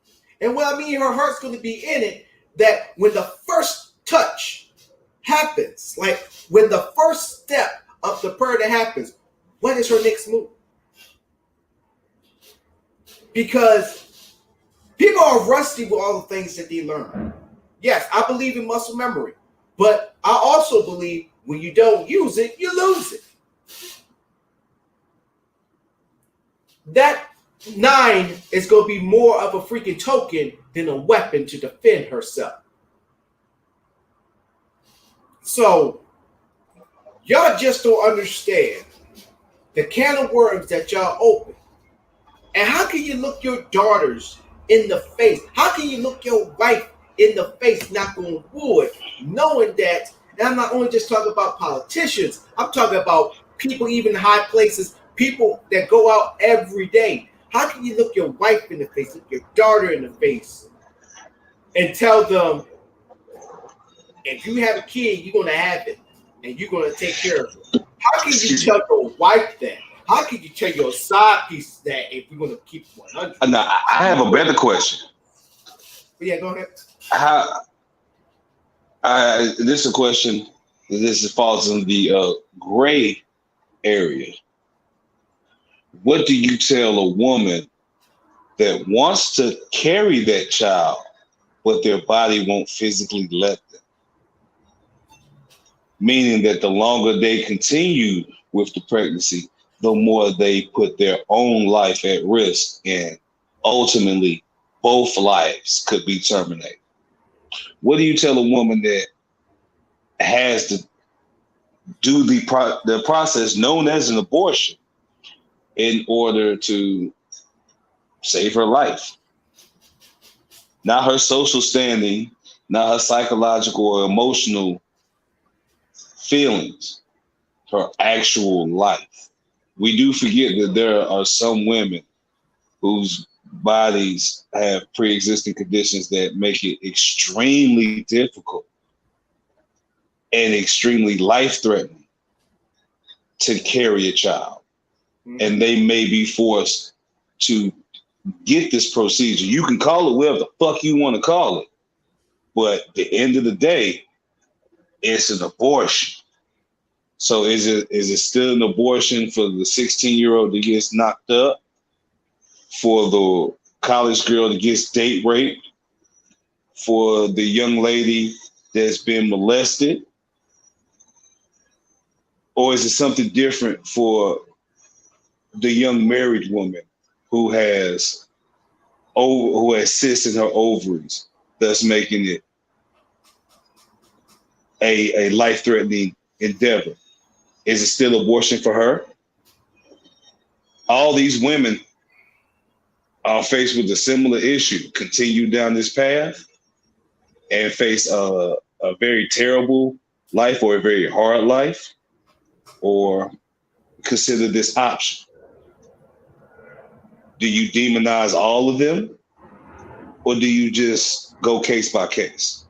And what I mean her heart's going to be in it, that when the first touch happens, like when the first step of the predator happens, what is her next move? Because people are rusty with all the things that they learn. Yes, I believe in muscle memory, but I also believe when you don't use it, you lose it. That 9 is going to be more of a freaking token than a weapon to defend herself. So, y'all just don't understand the can of worms that y'all open. And how can you look your daughters in the face? How can you look your wife in the face, knock on wood, knowing that, and I'm not only just talking about politicians, I'm talking about people even in high places, people that go out every day. How can you look your wife in the face, look your daughter in the face, and tell them, if you have a kid, you're going to have it, and you're going to take care of it? How can you tell your wife that? How can you tell your side piece that if we're going to keep 100? Now, I have a better question. But yeah, go ahead. This is a question. This falls in the gray area. What do you tell a woman that wants to carry that child, but their body won't physically let them? Meaning that the longer they continue with the pregnancy, the more they put their own life at risk, and ultimately both lives could be terminated. What do you tell a woman that has to do the process known as an abortion in order to save her life? Not her social standing, not her psychological or emotional feelings, her actual life. We do forget that there are some women whose bodies have pre-existing conditions that make it extremely difficult and extremely life-threatening to carry a child. Mm-hmm. And they may be forced to get this procedure. You can call it whatever the fuck you want to call it, But at the end of the day, it's an abortion. So is it still an abortion for the 16-year-old that gets knocked up, for the college girl that gets date raped, for the young lady that's been molested? Or is it something different for the young married woman who has cysts in her ovaries, thus making it a life-threatening endeavor? Is it still abortion for her? All these women are faced with a similar issue, continue down this path and face a very terrible life or a very hard life, or consider this option. Do you demonize all of them, or do you just go case by case?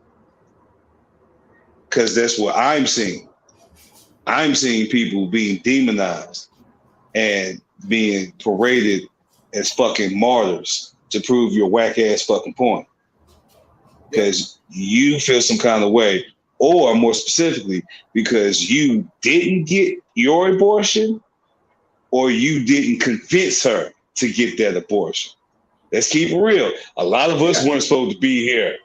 Because that's what I'm seeing. I'm seeing people being demonized and being paraded as fucking martyrs to prove your whack ass fucking point. Because you feel some kind of way, or more specifically, because you didn't get your abortion, or you didn't convince her to get that abortion. Let's keep it real. A lot of us weren't supposed to be here.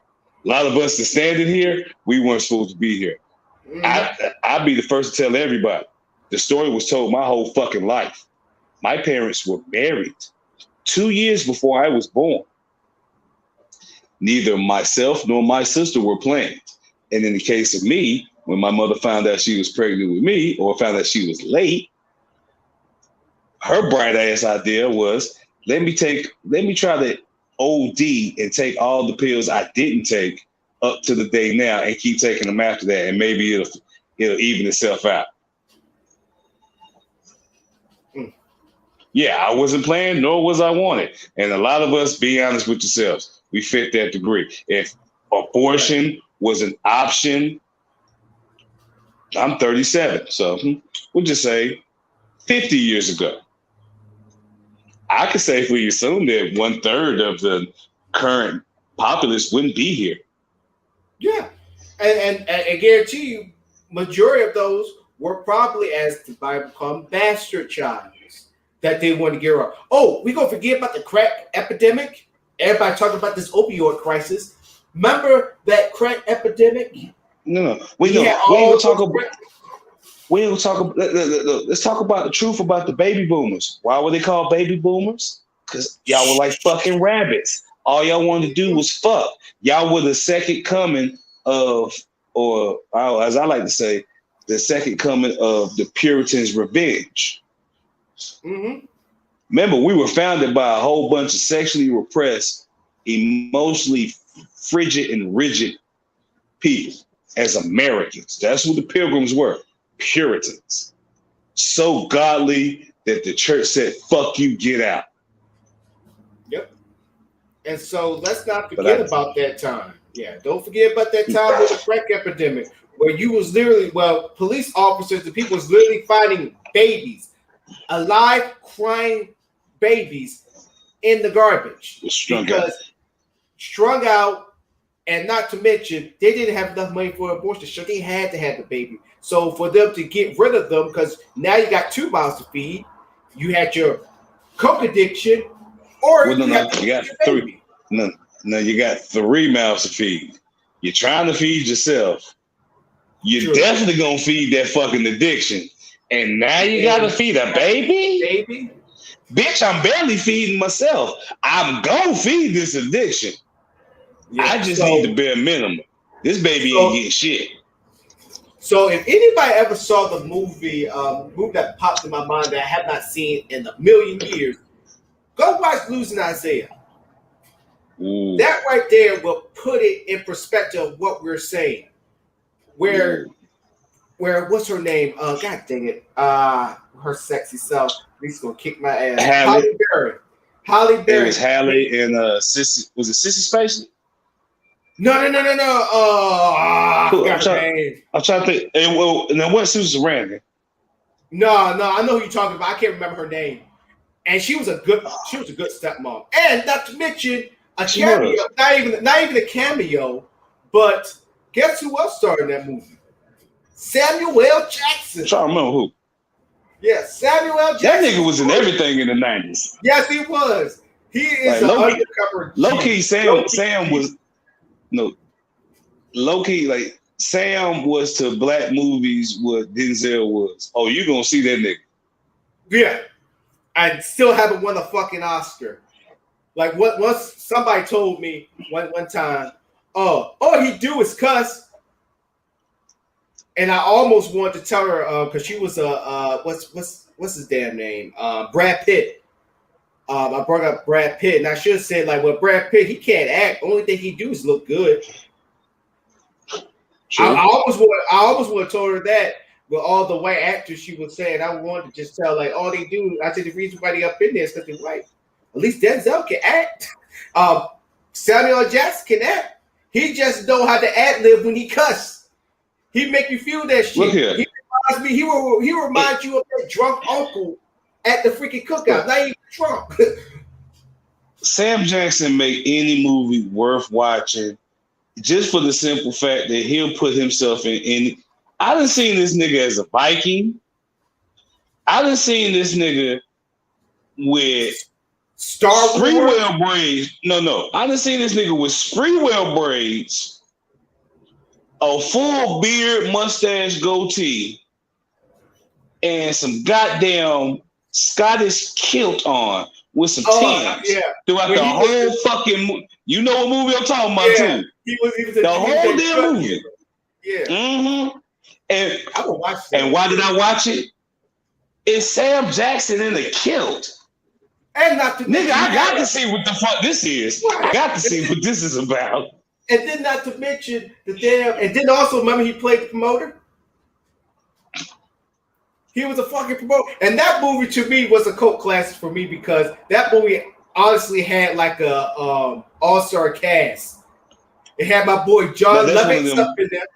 A lot of us that standing here, we weren't supposed to be here. I'd be the first to tell everybody, the story was told my whole fucking life. My parents were married 2 years before I was born. Neither myself nor my sister were planned. And in the case of me, when my mother found out she was pregnant with me, or found out she was late, her bright ass idea was, let me try to OD and take all the pills I didn't take up to the day now and keep taking them after that, and maybe it'll even itself out. Yeah, I wasn't planned, nor was I wanted. And a lot of us, be honest with yourselves, we fit that degree. If abortion was an option, I'm 37, so we'll just say 50 years ago, I could safely assume that 1/3 of the current populace wouldn't be here. Yeah, and I guarantee you, majority of those were probably, as the Bible calls them, bastard childs that they want to get rid of. Oh, we gonna forget about the crack epidemic? Everybody talking about this opioid crisis. Remember that crack epidemic? No, we ain't gonna talk about. Let's talk about the truth about the baby boomers. Why were they called baby boomers? Because y'all were like fucking rabbits. All y'all wanted to do was fuck. Y'all were the second coming of, or as I like to say, the second coming of the Puritans' revenge. Mm-hmm. Remember, we were founded by a whole bunch of sexually repressed, emotionally frigid and rigid people as Americans. That's what the Pilgrims were. Puritans. So godly that the church said, fuck you, get out. Yep. And so let's not forget about that time. Yeah, don't forget about that time with the crack epidemic, where you was literally, police officers, the people was literally finding babies, alive, crying babies in the garbage. Strung out, and not to mention, they didn't have enough money for abortion, so they had to have the baby. So for them to get rid of them, because now you got 2 mouths to feed, you had your coke addiction, or you got 3. No, you got 3 mouths to feed. You're trying to feed yourself. You're definitely gonna feed that fucking addiction, and now you gotta feed a baby. Bitch, I'm barely feeding myself. I'm gonna feed this addiction. Yeah, I just need the bare minimum. This baby ain't getting shit. So if anybody ever saw the movie that popped in my mind that I have not seen in a million years, go watch Losing Isaiah. Ooh. That right there will put it in perspective of what we're saying. Where what's her name? God dang it. Her sexy self. He's gonna kick my ass. Halle Berry. It was Halle and Sissy. Was it Sissy Spacek? No. I forgot her name. I'm trying to think. And then what Susan Sarandon? No, I know who you're talking about. I can't remember her name. And she was a good stepmom. And not to mention a cameo, not even a cameo, But guess who else starred in that movie? Samuel L. Jackson. I'm trying to remember who. Yeah, Samuel L. That Jackson. nigga was in everything in the 90s. Yes, he was. He is Like, an undercover. Low key, Low-key. Sam was low key. Like Sam was to black movies what Denzel was. Oh, you gonna see that nigga? Yeah, I still haven't won a fucking Oscar. Like what? Once somebody told me one time, oh, all he do is cuss, and I almost wanted to tell her because she was what's his damn name? Brad Pitt. I brought up Brad Pitt, and I should have said like, well, Brad Pitt, he can't act. Only thing he do is look good. Sure. I almost would have told her that with all the white actors she was saying. I wanted to just tell like all they do. I said the reason why they up in there is because they're white. At least Denzel can act. Samuel L. Jackson can act. He just know how to ad lib when he cuss. He make you feel that shit. Look here. He reminds me. He reminds you of that drunk uncle at the freaking cookout. Not even drunk. Sam Jackson make any movie worth watching just for the simple fact that he'll put himself in any. I done seen this nigga as a Viking. I done seen this nigga with Star Wars. Spreewell braids. No. I done seen this nigga with Spreewell braids, a full beard, mustache, goatee, and some goddamn Scottish kilt on with some Timbs throughout the whole fucking. You know what movie I'm talking about too. He was the whole damn movie. Yeah. Mm-hmm. And I will watch that. And why did I watch it? It's Sam Jackson in a kilt. And not to nigga, I got to see what the fuck this is. I got to see what this is about. And then not to mention the damn. And then also remember he played the promoter. He was a fucking promoter, and that movie to me was a cult classic for me because that movie honestly had like a all-star cast. It had my boy John Lovitz up in there.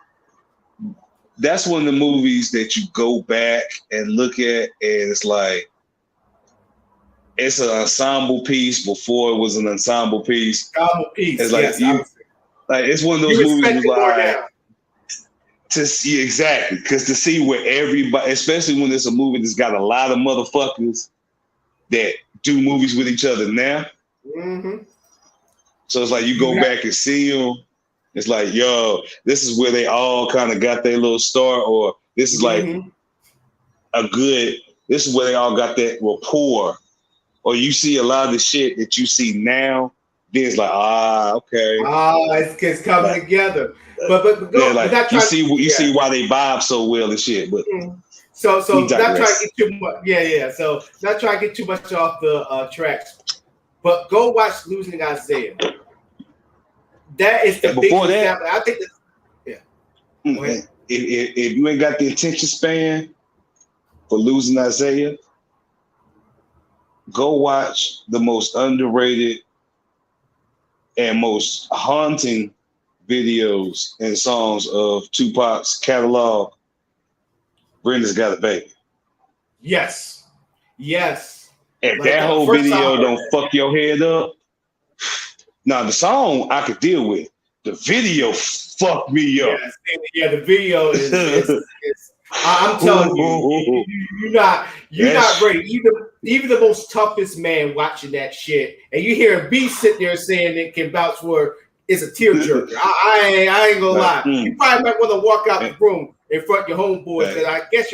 That's one of the movies that you go back and look at, and it's like it's an ensemble piece before it was an ensemble piece. Ensemble piece. It's like like it's one of those movies like to see exactly because to see where everybody, especially when it's a movie that's got a lot of motherfuckers that do movies with each other now. Mm-hmm. So it's like you go back and see them. It's like, yo, this is where they all kind of got their little start, or this is like this is where they all got that rapport. Or you see a lot of the shit that you see now, then it's like, okay. It's coming together. But yeah, like you see why they vibe so well and shit. But so not trying to get too much. So not trying to get too much off the tracks. But go watch Losing Isaiah. That is the before that. Example. I think that, if you ain't got the attention span for Losing Isaiah, go watch the most underrated and most haunting videos and songs of Tupac's catalog. Brenda's Got a Baby. Yes. If like that whole video don't fuck your head up, now the song I could deal with. The video fucked me up. Yeah, the video is I'm telling you, you're not ready. Even the most toughest man watching that shit, and you hear a B sit there saying it can vouch for it's a tearjerker. I ain't gonna lie. You probably might want to walk out the room in front of your homeboys, because I guess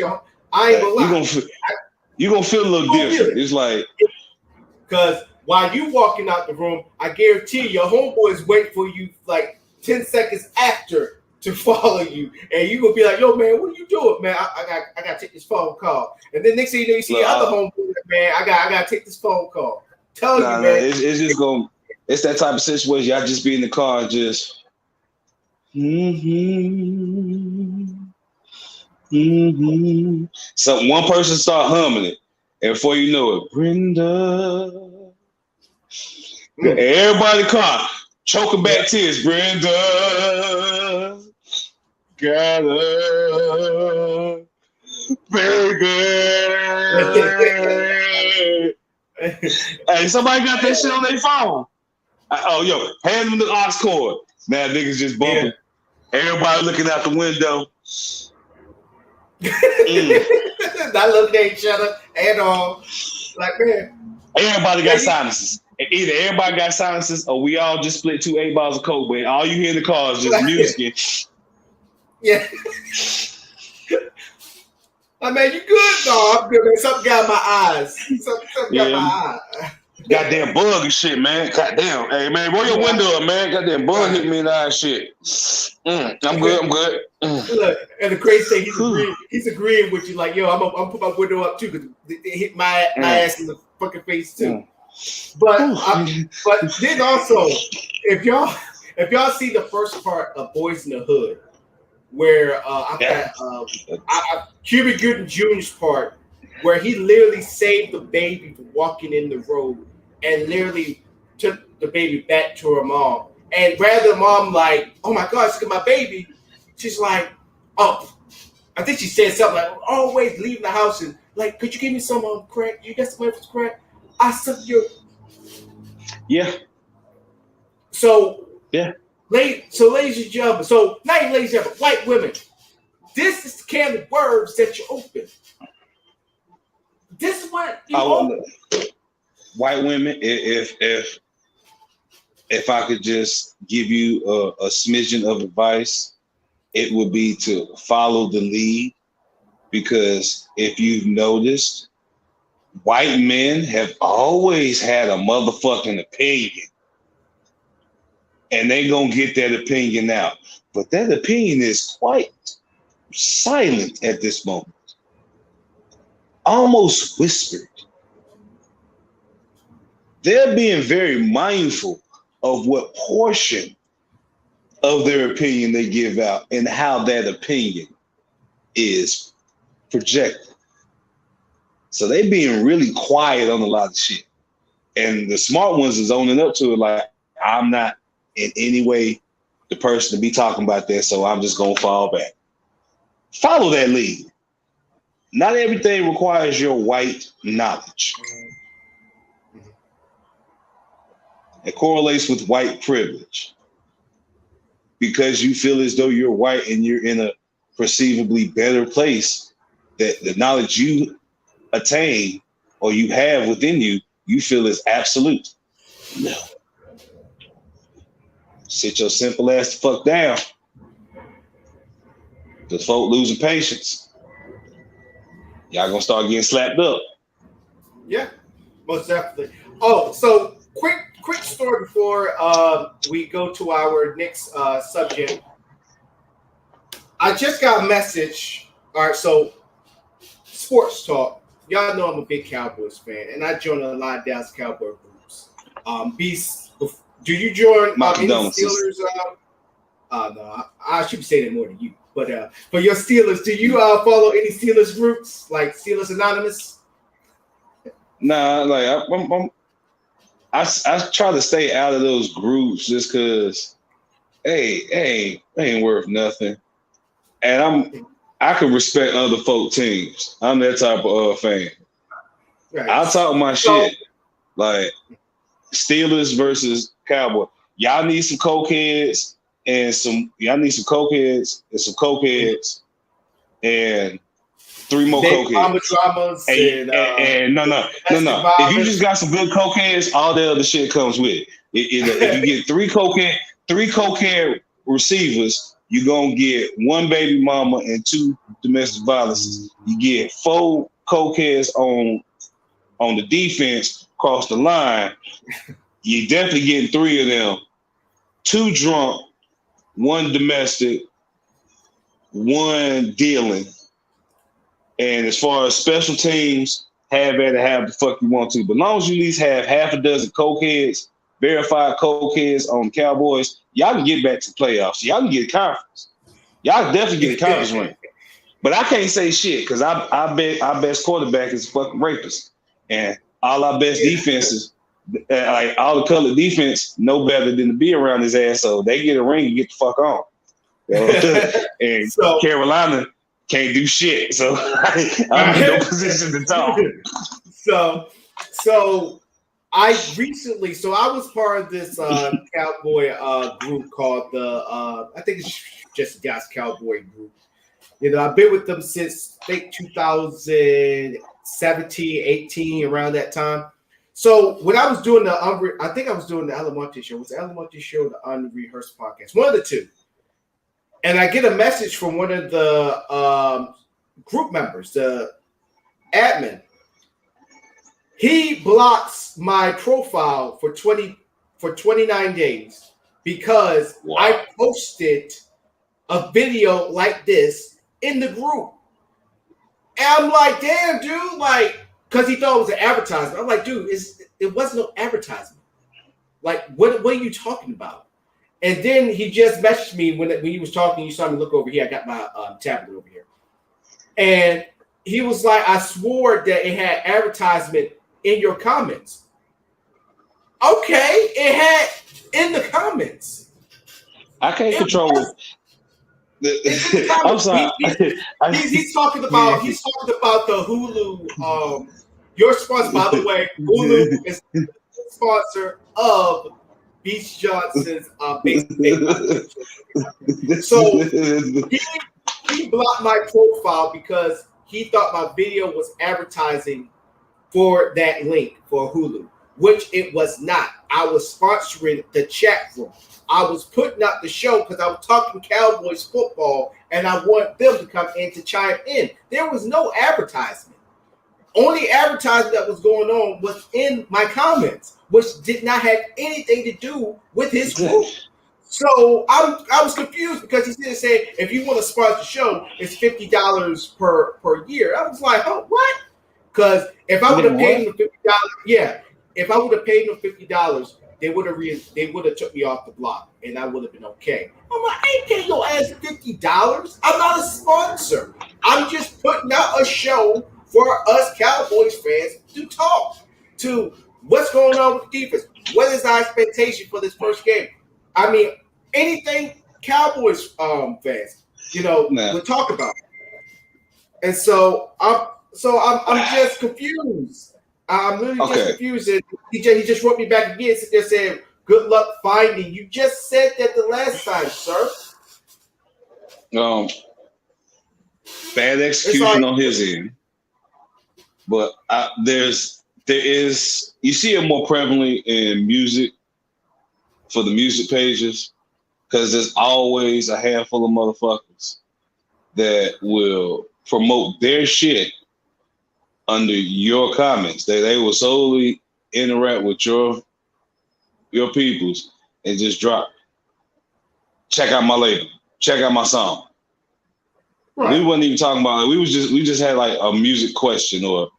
I ain't gonna lie. You're gonna feel a little different. It's like because while you walking out the room, I guarantee your homeboys wait for you like 10 seconds after to follow you, and you gonna be like, "Yo, man, what are you doing, man? I got to take this phone call." And then next thing you know, you see other homeboys, man. I got to take this phone call. Tell you, man. It's just going. It's that type of situation. Y'all just be in the car, and just. So one person start humming it, and before you know it, Brenda. Everybody car choking back tears. Brenda got a baby. Hey, somebody got that shit on their phone. Hand them the aux cord. Now niggas just bumping. Everybody looking out the window. Not looking at each other at all. Like, man. Everybody got silences. Either everybody got silences or we all just split 2 8 balls of coke, but all you hear in the car is just music. Yeah. I mean, you good? No, I'm good, man. Something got in my eyes. Something got in my eye. Goddamn bug and shit, man. Goddamn. Hey, man, roll your window up, man. Goddamn bug hit me in the eye shit. I'm good. Look, and the crazy thing, he's agreeing with you. Like, yo, I'm gonna put my window up too because it hit my ass in the fucking face too. But then also, if y'all see the first part of Boys in the Hood, where I got Cuba Gooding Jr.'s part, where he literally saved the baby from walking in the road and literally took the baby back to her mom. And rather than mom like, oh my God, look at my baby, she's like, oh, I think she said something like, always leaving the house and like, could you give me some crack? You got some money for crack? I suck your. Yeah. So yeah. Ladies and gentlemen, so not even ladies and gentlemen, white women, this is the can of worms that you open. This is what you open. White women, if I could just give you a smidgen of advice, it would be to follow the lead, because if you've noticed, white men have always had a motherfucking opinion, and they gonna get that opinion out. But that opinion is quite silent at this moment, almost whispered. They're being very mindful of what portion of their opinion they give out and how that opinion is projected. So they being really quiet on a lot of shit. And the smart ones is owning up to it, like, I'm not in any way the person to be talking about that, so I'm just gonna fall back. Follow that lead. Not everything requires your white knowledge. It correlates with white privilege. Because you feel as though you're white and you're in a perceivably better place, that the knowledge you attain or you have within you, you feel is absolute. No. Sit your simple ass the fuck down. Because folk losing patience. Y'all gonna start getting slapped up. Yeah, most definitely. Oh, so quick story before we go to our next subject. I just got a message. All right, so sports talk. Y'all know I'm a big Cowboys fan, and I joined a lot of Dallas Cowboy groups. Beast, do you join any Steelers? No, I should be saying it more than you. But for your Steelers, do you follow any Steelers groups like Steelers Anonymous? Nah, like I try to stay out of those groups just because, hey, they ain't worth nothing. And I can respect other folk teams. I'm that type of fan. Right. I'll talk my shit. Like Steelers versus Cowboy. Y'all need some cokeheads and some cokeheads and 3 more cokeheads. And no. If you just got some good cokeheads, all the other shit comes with it. If you get 3 cokehead receivers, you're gonna get 1 baby mama and 2 domestic violences. You get 4 cokeheads on the defense across the line. You're definitely getting 3 of them. 2 drunk, 1 domestic, 1 dealing. And as far as special teams, have at it, have the fuck you want to. But as long as you at least have half a dozen cokeheads, verified cokeheads on the Cowboys, y'all can get back to playoffs. Y'all can get a conference. Y'all can definitely get a conference ring. But I can't say shit because I bet our best quarterback is a fucking rapist. And all our best defenses, like all the colored defense, know better than to be around his ass. So they get a ring and get the fuck on. And so, Carolina can't do shit. So I'm in no position to talk. So I recently, so I was part of this cowboy group called the I think it's just Guys Cowboy Group. You know, I've been with them since I think 2017, 18, around that time. So when I was doing I think I was doing the Alamonte show. Was the Alamonte show or the Unrehearsed podcast? One of the two. And I get a message from one of the group members, the admin. He blocks my profile for 29 days because I posted a video like this in the group. And I'm like, damn, dude, like, because he thought it was an advertisement. I'm like, dude, it wasn't no advertisement. Like, what are you talking about? And then he just messaged me when he was talking. You saw me look over here. I got my tablet over here. And he was like, I swore that it had advertisement in your comments. Okay, it had in the comments. I can't control it. I'm sorry. He's talking about the Hulu. Your sponsor, by the way, Hulu is the sponsor of Beach Johnson's So he blocked my profile because he thought my video was advertising for that link for Hulu, which it was not. I was sponsoring the chat room. I was putting out the show because I was talking Cowboys football and I want them to come in to chime in. There was no advertisement. Only advertisement that was going on was in my comments, which did not have anything to do with his group. So I was confused because he didn't say, if you want to sponsor the show, it's $50 per year. I was like, oh, what? Because if I would have paid him $50, if I would have paid him $50, they would have took me off the block, and I would have been okay. I'm like, I ain't paying your ass $50. I'm not a sponsor. I'm just putting out a show for us Cowboys fans to talk to what's going on with the defense. What is our expectation for this first game? I mean, anything Cowboys fans, would talk about. And so I'm just confused. I'm literally just confused. And he just wrote me back again, saying, "Good luck finding." You just said that the last time, sir. Bad execution on his end, but there is you see it more prevalently in music for the music pages because there's always a handful of motherfuckers that will promote their shit under your comments. They will solely interact with your peoples and just drop. Check out my label. Check out my song. Right. We wasn't even talking about it. We just had like a music question, or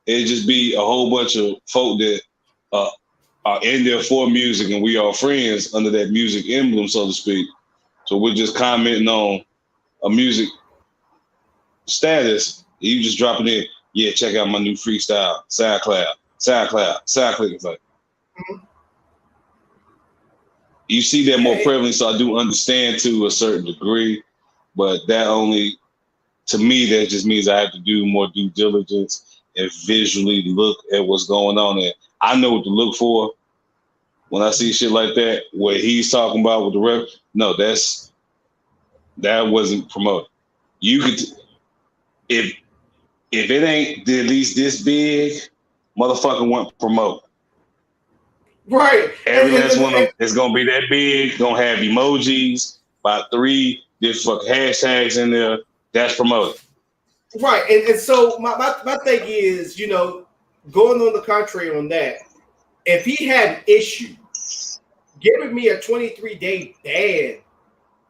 it'd just be a whole bunch of folk that are in there for music, and we are friends under that music emblem, so to speak. So we're just commenting on a music status. You just dropping in. Yeah, check out my new freestyle, SoundCloud. It's like, you see that more prevalent, so I do understand to a certain degree, but that only, to me, that just means I have to do more due diligence and visually look at what's going on there. I know what to look for when I see shit like that, what he's talking about with the rep. No, that wasn't promoted. You could, if it ain't at least this big, motherfucker won't promote. Right. Every last one of them is gonna be that big, gonna have emojis, about 3 different fucking hashtags in there. That's promoted. Right. And so my thing is, going on the contrary on that, if he had an issue giving me a 23-day ban,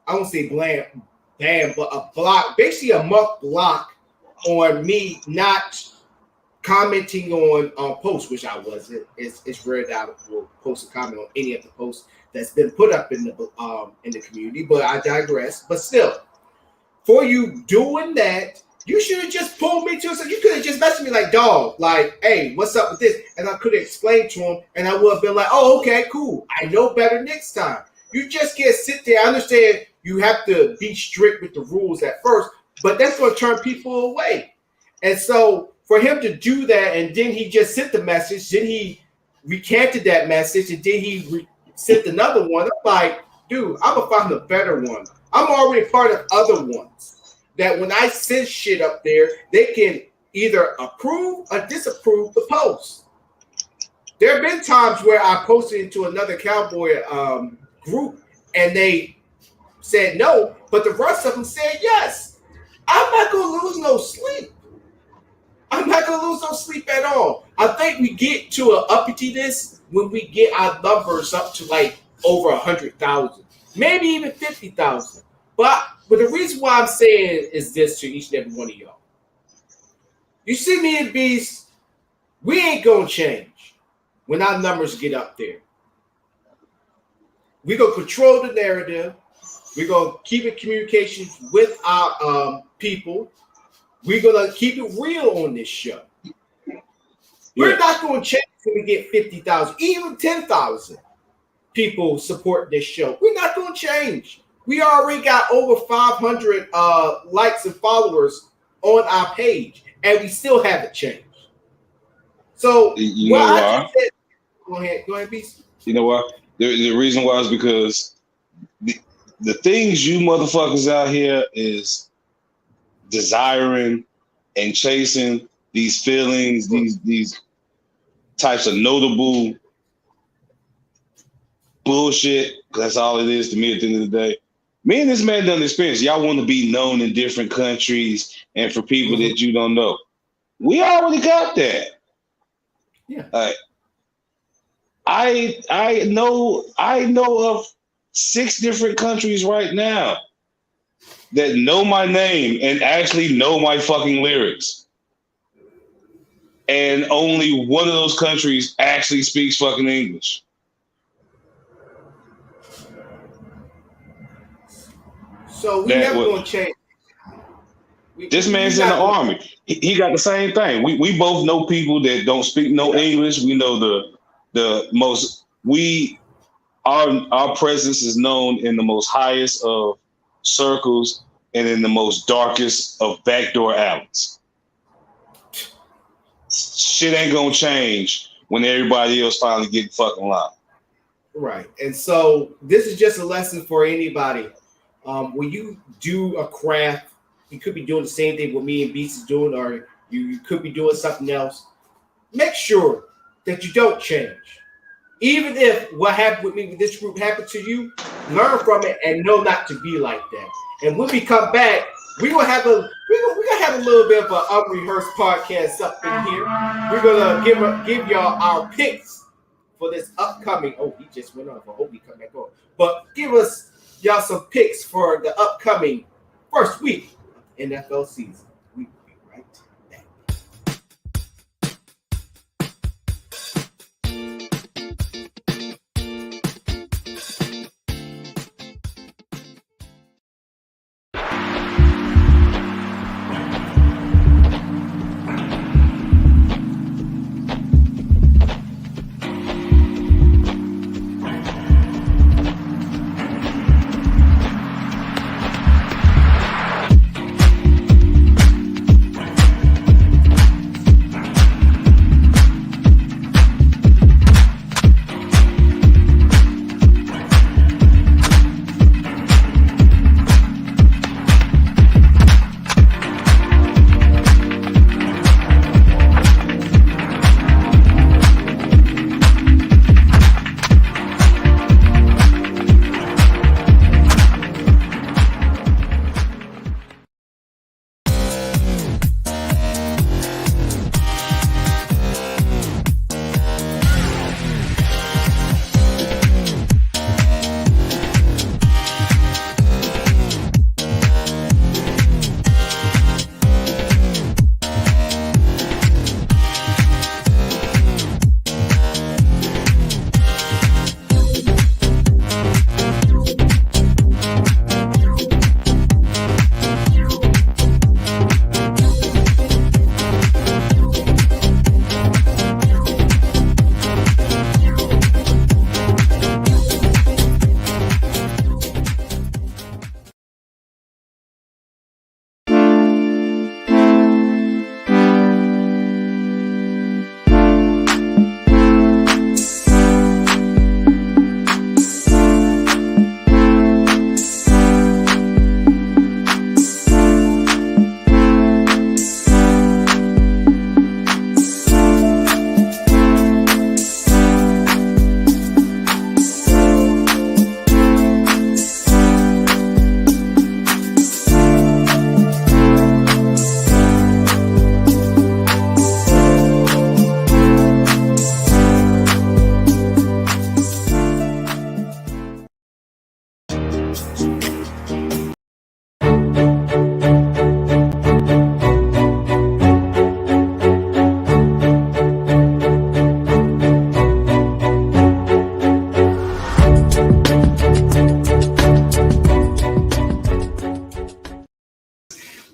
I won't say ban, but a block, basically a month block on me not commenting on posts, which I wasn't. It's rare that I will post a comment on any of the posts that's been put up in the community, but I digress. But still, for you doing that, you should have just pulled me to it. So you could have just messaged me like, dog, like, hey, what's up with this? And I could have explained to him, and I would have been like, oh, okay, cool. I know better next time. You just can't sit there. I understand you have to be strict with the rules at first, but that's going to turn people away. And so for him to do that, and then he just sent the message, then he recanted that message, and then he sent another one. I'm like, dude, I'm gonna find a better one. I'm already part of other ones that when I send shit up there, they can either approve or disapprove the post. There have been times where I posted into another cowboy group and they said no, but the rest of them said yes. I'm not gonna lose no sleep. I'm not gonna lose no sleep at all. I think we get to an uppityness when we get our numbers up to like over 100,000, maybe even 50,000. But the reason why I'm saying is this to each and every one of y'all. You see me and Beast, we ain't gonna change when our numbers get up there. We're gonna control the narrative. We're gonna keep in communication with our people. We're gonna keep it real on this show. We're not gonna change when we get 50,000, even 10,000 people support this show. We're not gonna change. We already got over 500 likes and followers on our page, and we still haven't changed. So, you know why? Go ahead, Beast. You know what? The reason why is because the things you motherfuckers out here is desiring and chasing these feelings, these types of notable bullshit. That's all it is to me at the end of the day. Me and this man done experience. Y'all want to be known in different countries and for people that you don't know. We already got that. Yeah. I know of 6 different countries right now that know my name and actually know my fucking lyrics. And only one of those countries actually speaks fucking English. So we never gonna change. This man's in the army. He got the same thing. We both know people that don't speak no English. We know the most. Our presence is known in the most highest of circles and in the most darkest of backdoor alleys. Shit ain't gonna change when everybody else finally get fucking loud. Right. And so this is just a lesson for anybody. When you do a craft, you could be doing the same thing what me and Beast is doing, or you could be doing something else. Make sure that you don't change. Even if what happened with me with this group happened to you, learn from it and know not to be like that. And when we come back, we're gonna have a little bit of an unrehearsed podcast up in here. We're gonna give y'all our picks for this upcoming. Oh, he just went off. I hope he come back on. But give us y'all some picks for the upcoming first week NFL season. We will be right back.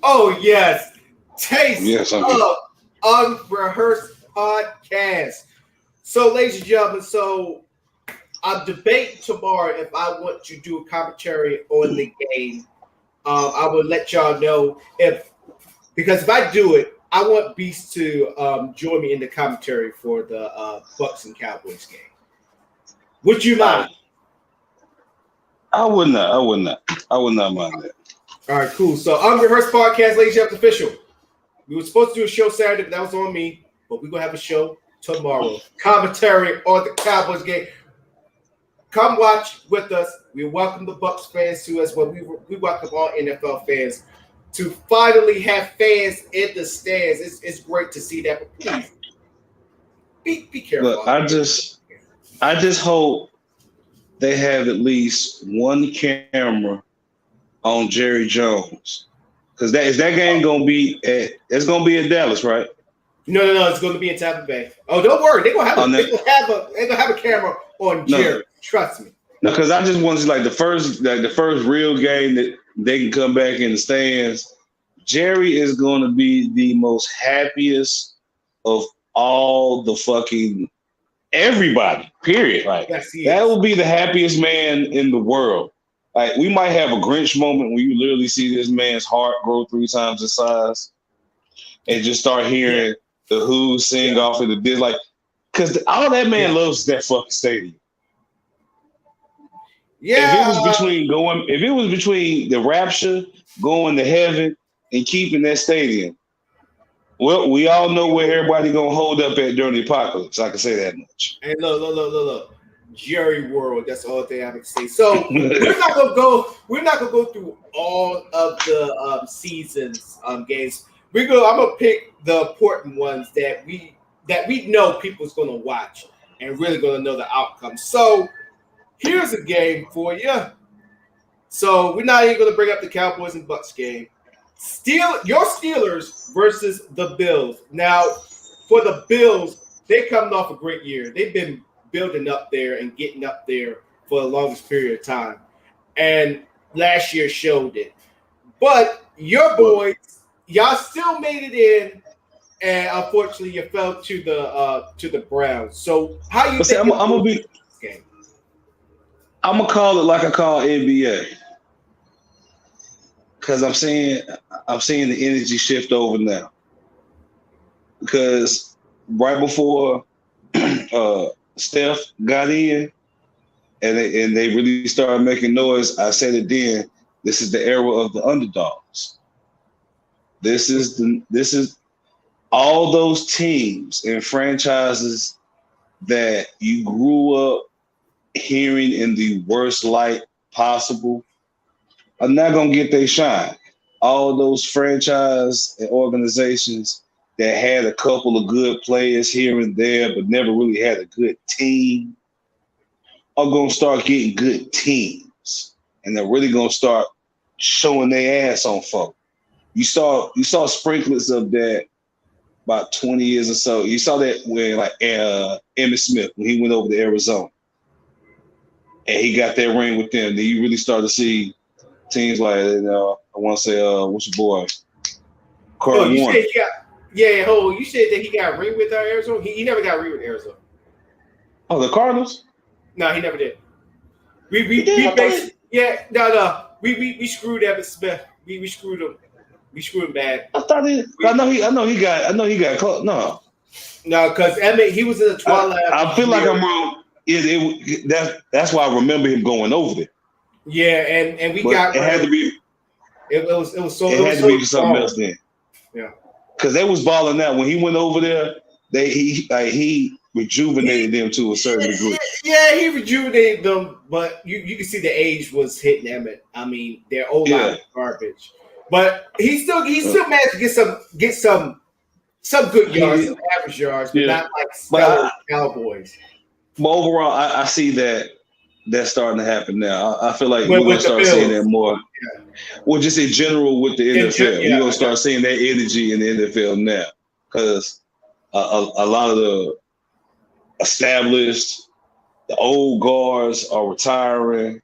Oh yes, taste Yes, I'm of Unrehearsed Podcast. So, ladies and gentlemen, so I'll debate tomorrow if I want to do a commentary on the game. I will let y'all know because if I do it, I want Beast to join me in the commentary for the Bucks and Cowboys game. Would you mind? I would not. I would not mind that. All right, cool. So Unrehearsed Podcast, ladies and gentlemen, official. We were supposed to do a show Saturday, but that was on me. But we're gonna have a show tomorrow. Commentary on the Cowboys game. Come watch with us. We welcome the Bucks fans to us. Well, we welcome all NFL fans to finally have fans in the stands. It's great to see that. But please be careful. Look, I just hope they have at least one camera on Jerry Jones, because that game gonna be at Dallas, right? No, it's going to be in Tampa Bay. Oh, don't worry, they're gonna have a camera on Jerry. No. Trust me. No, because I just want to see the first real game that they can come back in the stands. Jerry is going to be the most happiest of all the fucking everybody. Period. That will be the happiest man in the world. We might have a Grinch moment when you literally see this man's heart grow 3 times the size, and just start hearing the Who sing off of the disc, because all that man loves that fucking stadium. Yeah. If it was between the rapture, going to heaven, and keeping that stadium, well, we all know where everybody gonna hold up at during the apocalypse. I can say that much. Hey, look. Jerry World. That's all they have to say. So we're not gonna go through all of the seasons games. I'm gonna pick the important ones that we know people's gonna watch and really gonna know the outcome. So here's a game for you. So we're not even gonna bring up the Cowboys and Bucks game. Your Steelers versus the Bills. Now, for the Bills, they're coming off a great year. They've been building up there and getting up there for the longest period of time. And last year showed it. But your boys, y'all still made it in, and unfortunately you fell to the Browns. So how you think I'm gonna call it like I call NBA. Because I'm seeing the energy shift over now. Because right before Steph got in and they really started making noise, I said it then, this is the era of the underdogs. This is all those teams and franchises that you grew up hearing in the worst light possible are not going to get their shine. All those franchise and organizations that had a couple of good players here and there, but never really had a good team, are going to start getting good teams. And they're really going to start showing their ass on folk. You saw sprinklers of that about 20 years or so. You saw that when Emmitt Smith, when he went over to Arizona and he got that ring with them, then you really started to see teams like, I want to say, what's your boy? Carl Warner. You said that he got a ring with Arizona? He never got a ring with Arizona. Oh, the Cardinals? No, he never did. We screwed Emmitt Smith. We screwed him. We screwed him bad. I know he got close. No, because Emmitt, he was in the twilight. I feel like I'm wrong. That's why I remember him going over there. Yeah, and we got. It had to be. It was so. It had to be something else then. Yeah, because they was balling out when he went over there. He rejuvenated them to a certain degree. Yeah, he rejuvenated them, but you can see the age was hitting Emmitt. I mean, their old line was garbage, but he still managed to get some good yards, some average yards, but not like Cowboys. But overall, I see that's starting to happen now. I feel like we're going to start seeing that more. Yeah. Well, just in general with the NFL. We're going to start seeing that energy in the NFL now because a lot of the established, the old guards are retiring.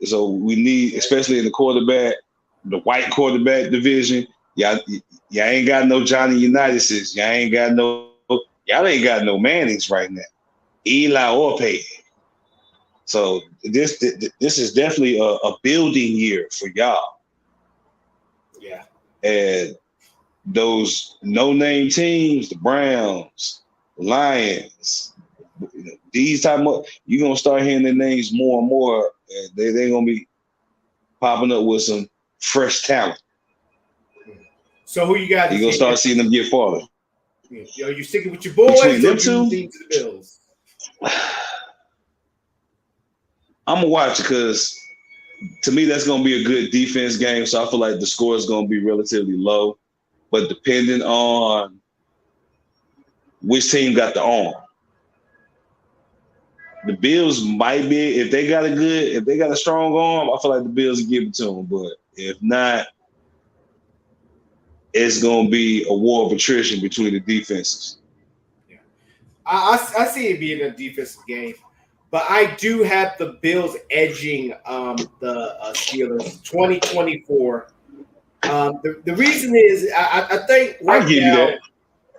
So we need, especially in the quarterback, the white quarterback division. Y'all ain't got no Johnny Unitas. Y'all ain't got no Mannings right now. Eli or Peyton. So this is definitely a building year for y'all. Yeah. And those no-name teams, the Browns, the Lions, these type of, you're gonna start hearing their names more and more. And they're gonna be popping up with some fresh talent. So who you got? You're gonna start seeing them get farther. Yo, you sticking with your boys Between them or two? you lean to the Bills? I'm gonna watch it because to me that's gonna be a good defense game. So I feel like the score is gonna be relatively low. But depending on which team got the arm, the Bills might be, if they got a strong arm, I feel like the Bills will give it to them. But if not, it's gonna be a war of attrition between the defenses. Yeah, I see it being a defensive game, but I do have the Bills edging the Steelers 2024. The reason is I think right I'll give now, you that.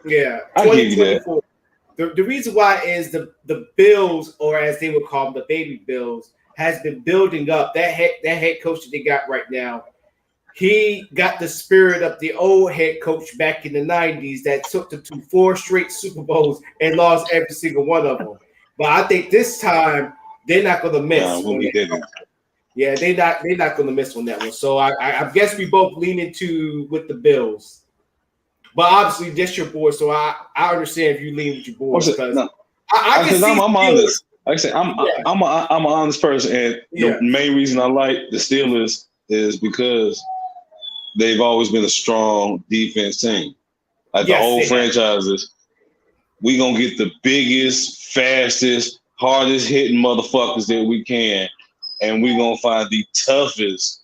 yeah, I'll give you that. 2024. The reason why is the Bills, or as they would call them, the baby Bills, has been building up. That head coach that they got right now, he got the spirit of the old head coach back in the 90s that took them to 4 straight Super Bowls and lost every single one of them. But I think this time they're not going to miss. Yeah, they're not going to miss on that one. So I guess we both lean into with the Bills. But obviously, that's your boy, so I understand if you lean with your boy because I can see. I'm honest. Like I said, I'm an honest person, and the main reason I like the Steelers is because they've always been a strong defense team. Like the old franchises, we gonna get the biggest, fastest, hardest hitting motherfuckers that we can, and we gonna find the toughest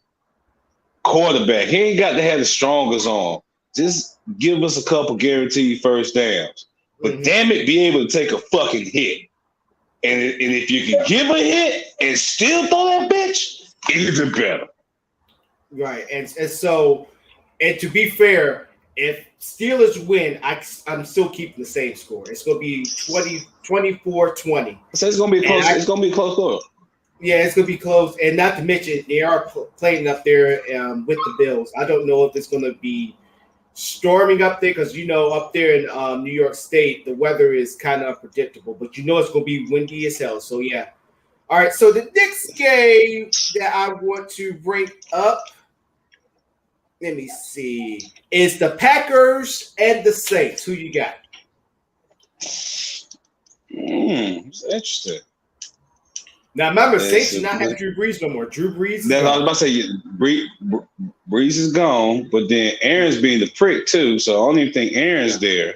quarterback. He ain't got to have the strongest arm. Just give us a couple guaranteed first downs. But damn it, be able to take a fucking hit. And if you can give a hit and still throw that bitch, even better. Right. And so, and to be fair, if Steelers win, I'm still keeping the same score. It's going to be 24-20. So it's going to be close. It's going to be a close score. Yeah, it's going to be close. And not to mention, they are playing up there with the Bills. I don't know if it's going to be storming up there because, up there in New York State, the weather is kind of unpredictable. But it's going to be windy as hell. So, yeah. All right, so the next game that I want to bring up, let me see, is the Packers and the Saints. Who you got? It's interesting. Now, remember, Saints do not have Drew Brees no more. Drew Brees is gone. I was about to say, Brees is gone, but then Aaron's being the prick, too, so I don't even think Aaron's there.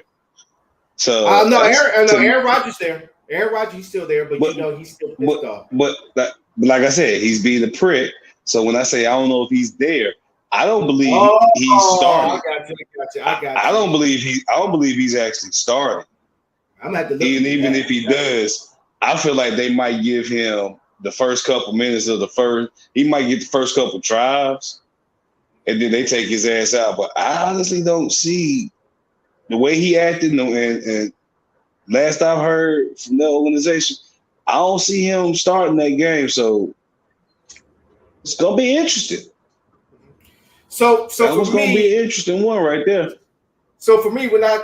So Aaron Rodgers there. Aaron Rodgers, he's still there, but he's still pissed off. But like I said, he's being the prick. So when I say I don't know if he's there, I don't believe he's starting. I got you. I don't believe he's actually starting. I'm gonna have to look even if he does, I feel like they might give him the first couple minutes of the first. He might get the first couple drives, and then they take his ass out. But I honestly don't see the way he acted. And last I've heard from the organization, I don't see him starting that game. So it's gonna be interesting. So that was gonna be an interesting one right there. So for me, when I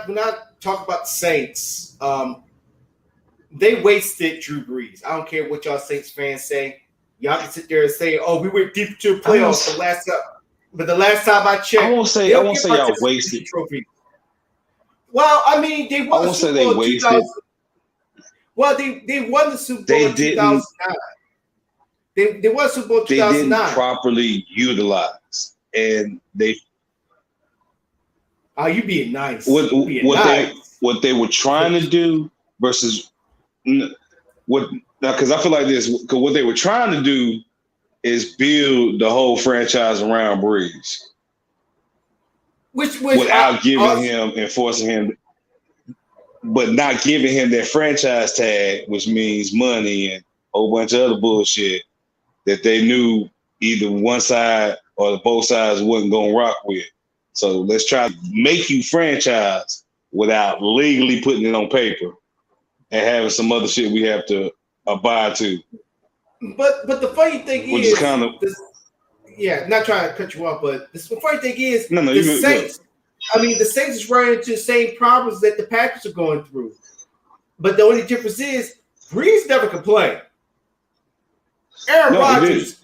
talk about the Saints, they wasted Drew Brees. I don't care what y'all Saints fans say. Y'all can sit there and say, "Oh, we went deep to the playoffs the last time." But the last time I checked, I won't say y'all wasted trophy. Well, I mean, they won the Super Bowl in 2000. Well, they won the Super Bowl in 2009. They won the Super Bowl in 2009. They didn't properly utilize, and they. Oh, you being nice. What they were trying to do versus because I feel like this. Because what they were trying to do is build the whole franchise around Brees, which without giving him and forcing him, but not giving him that franchise tag, which means money and a whole bunch of other bullshit that they knew either one side or both sides wasn't gonna rock with. So let's try to make you franchise without legally putting it on paper and having some other shit we have to abide to. But the funny thing Which is kind of not trying to cut you off, but the funny thing is the Saints. I mean, the Saints is running into the same problems that the Packers are going through. But the only difference is Breeze never complained. Aaron Rodgers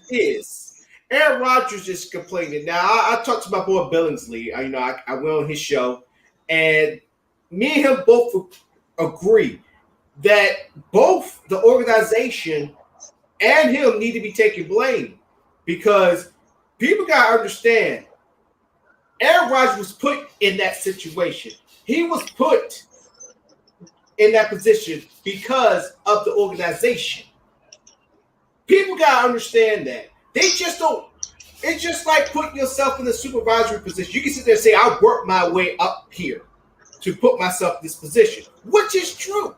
is complaining. Now, I talked to my boy Billingsley. I went on his show, and me and him both agree that both the organization and him need to be taking blame, because people got to understand Aaron Rodgers was put in that situation. He was put in that position because of the organization. People got to understand that. They just don't. It's just like putting yourself in a supervisory position. You can sit there and say, I'll work my way up here to put myself in this position, which is true.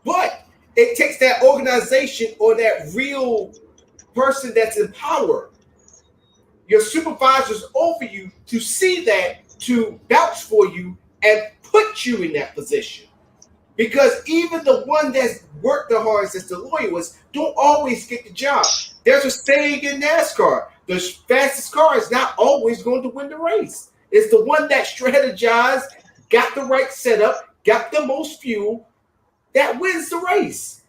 But it takes that organization or that real person that's in power, your supervisors over you, to see that, to vouch for you and put you in that position. Because even the one that's worked the hardest, as the lawyer was, don't always get the job. There's a saying in NASCAR, the fastest car is not always going to win the race. It's the one that strategized, got the right setup, got the most fuel, that wins the race.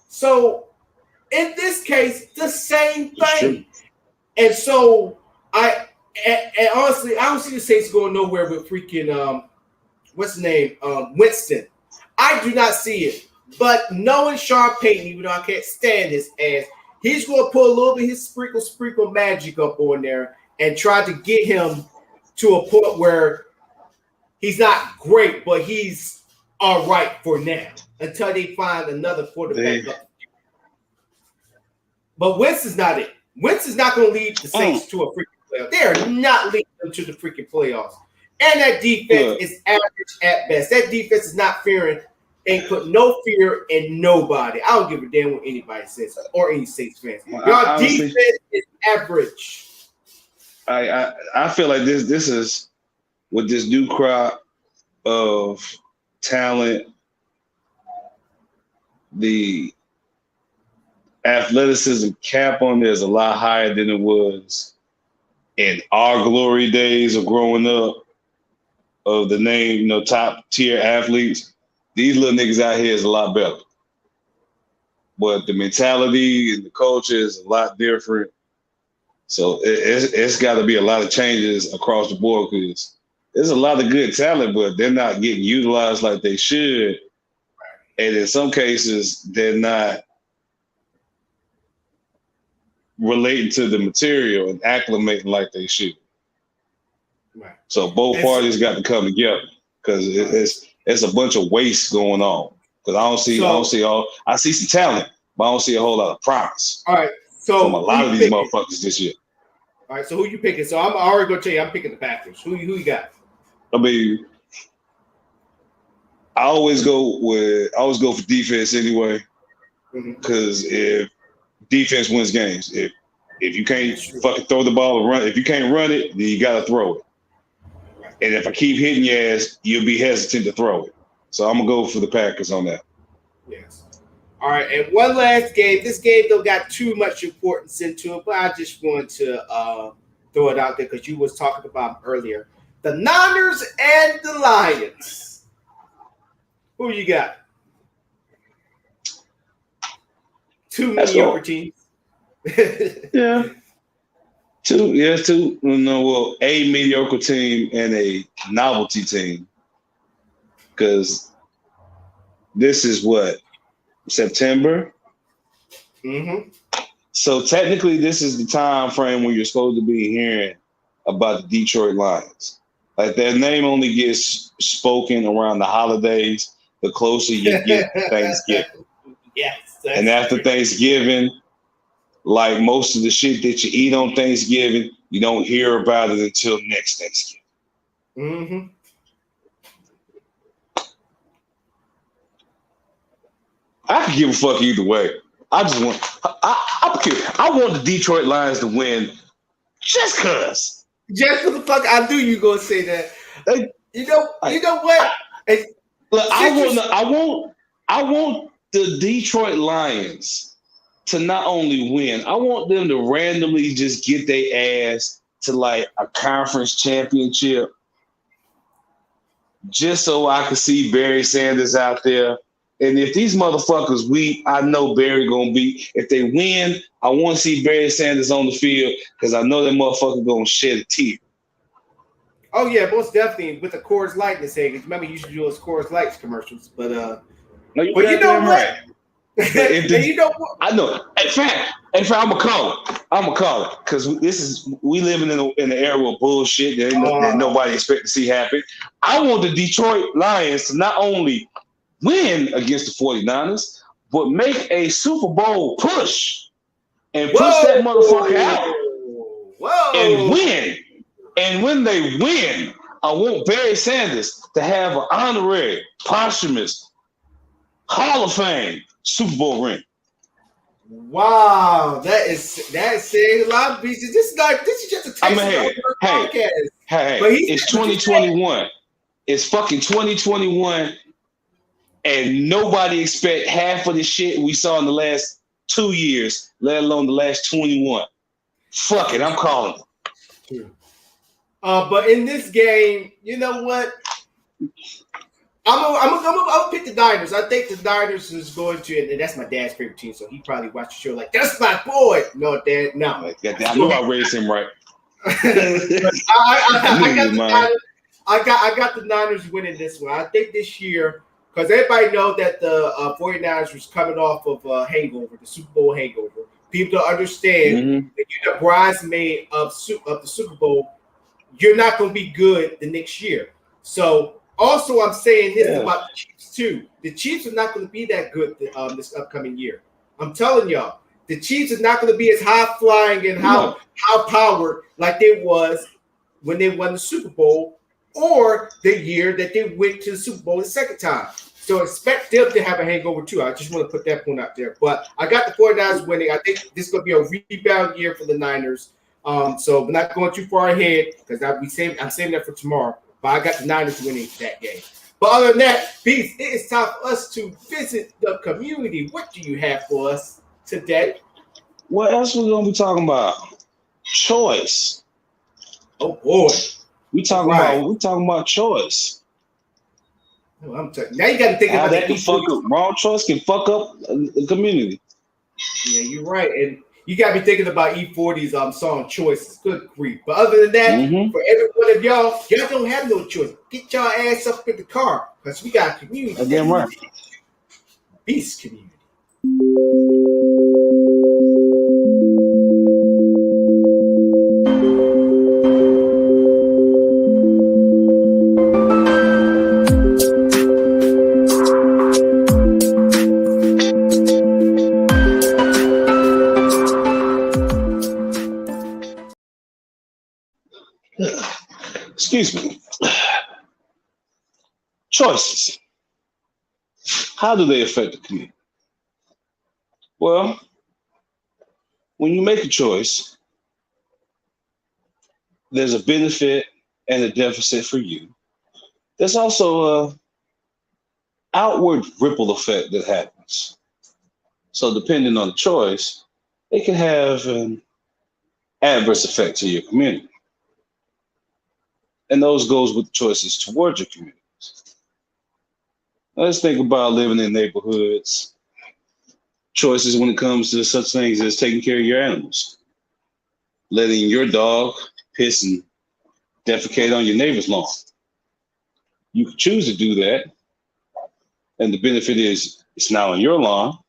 So in this case, the same thing. And so and honestly, I don't see the Saints going nowhere with freaking what's his name? Winston. I do not see it. But knowing Sean Payton, even though I can't stand his ass, he's going to put a little bit of his sprinkle magic up on there and try to get him to a point where he's not great, but he's all right for now until they find another quarterback. But Winston's not it. Winston's not going to lead the Saints to a freaking playoff. They are not leading them to the freaking playoffs. And that defense is average at best. That defense is not fearing, ain't put no fear in nobody. I don't give a damn what anybody says or any Saints fans. Your defense is average. I feel like this is with this new crop of talent, the athleticism cap on there is a lot higher than it was in our glory days of growing up, of the name, top tier athletes. These little niggas out here is a lot better. But the mentality and the culture is a lot different. So it's got to be a lot of changes across the board, because there's a lot of good talent, but they're not getting utilized like they should. And in some cases, they're not relating to the material and acclimating like they should. Right. So both parties got to come together, because it's a bunch of waste going on. Because I see some talent, but I don't see a whole lot of promise. All right. So from a lot of these motherfuckers this year. All right. So who you picking? So I'm already gonna tell you, I'm picking the Packers. Who you got? I mean, I always go for defense anyway. Because if defense wins games, if you can't fucking throw the ball or run, if you can't run it, then you gotta throw it. And if I keep hitting your ass, you'll be hesitant to throw it. So I'm gonna go for the Packers on that. Yes. All right, and one last game. This game don't got too much importance into it, but I just want to throw it out there because you was talking about earlier. The Niners and the Lions. Who you got? Two mediocre teams. Yeah. Two. Well, a mediocre team and a novelty team. Because this is what? September? Mm-hmm. So technically, this is the time frame when you're supposed to be hearing about the Detroit Lions. Like, their name only gets spoken around the holidays, the closer you get to Thanksgiving. Yes. And after Thanksgiving, like most of the shit that you eat on Thanksgiving, you don't hear about it until next Thanksgiving. Mm-hmm. I could give a fuck either way. I want the Detroit Lions to win Just cause. Just for the fuck, I knew you gonna say that. You know what? Look, I want the Detroit Lions to not only win, I want them to randomly just get their ass to like a conference championship, just so I can see Barry Sanders out there. And if these motherfuckers weak, I know Barry gonna beat. If they win, I want to see Barry Sanders on the field because I know that motherfucker gonna shed a tear. Oh yeah, most definitely with the Coors Light in this age. Remember, you used to do those Coors Lights commercials, but you know what? Right. You know what? I know. In fact, I'm gonna call it because we living in the era of bullshit that nobody expect to see happen. I want the Detroit Lions to not only win against the 49ers, but make a Super Bowl push and push that motherfucker out and win. And when they win, I want Barry Sanders to have an honorary, posthumous, Hall of Fame Super Bowl ring. Wow, that's saying a lot of pieces. This is just a Texas podcast. Hey, it's 2021. It's fucking 2021, and nobody expect half of the shit we saw in the last 2 years, let alone the last 21. Fuck it, I'm calling it. But in this game, you know what? I'm gonna pick the Niners. I think the Niners is going to, and that's my dad's favorite team, so he probably watched the show like, that's my boy. No, Dad, no. I knew I raised him right. I got the Niners winning this one. I think this year, because everybody know that the 49ers was coming off of a hangover, the Super Bowl hangover. People don't understand that you're the bridesmaid of the Super Bowl. You're not going to be good the next year. So also I'm saying this about the Chiefs too. The Chiefs are not going to be that good this upcoming year. I'm telling y'all, the Chiefs are not going to be as high flying and how powered like they was when they won the Super Bowl or the year that they went to the Super Bowl the second time. So expect them to have a hangover too. I just want to put that point out there. But I got the 49ers winning. I think this is going to be a rebound year for the Niners. So we're not going too far ahead because I'm saving that for tomorrow. But I got the Niners winning that game. But other than that, Beast, it is time for us to visit the community. What do you have for us today? What else we gonna be talking about? Choice. Oh boy, we talking about choice. Now you got to think about that. Wrong choice can fuck up the community. Yeah, you're right, and you got to be thinking about E40's song Choice. Good grief. But other than that, for every one of y'all don't have no choice. Get y'all ass up in the car because we got a community. Again, right. Beast community. Excuse me. Choices. How do they affect the community? Well, when you make a choice, there's a benefit and a deficit for you. There's also an outward ripple effect that happens. So depending on the choice, it can have an adverse effect to your community. And those goes with choices towards your communities. Let's think about living in neighborhoods. Choices when it comes to such things as taking care of your animals. Letting your dog piss and defecate on your neighbor's lawn. You can choose to do that. And the benefit is it's now on your lawn.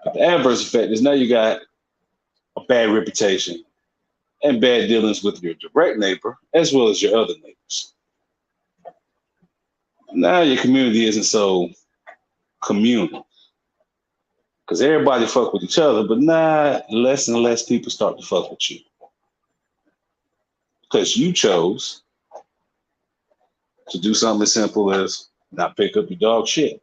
But the adverse effect is now you got a bad reputation and bad dealings with your direct neighbor as well as your other neighbors. Now your community isn't so communal because everybody fuck with each other, but now less and less people start to fuck with you because you chose to do something as simple as not pick up your dog shit.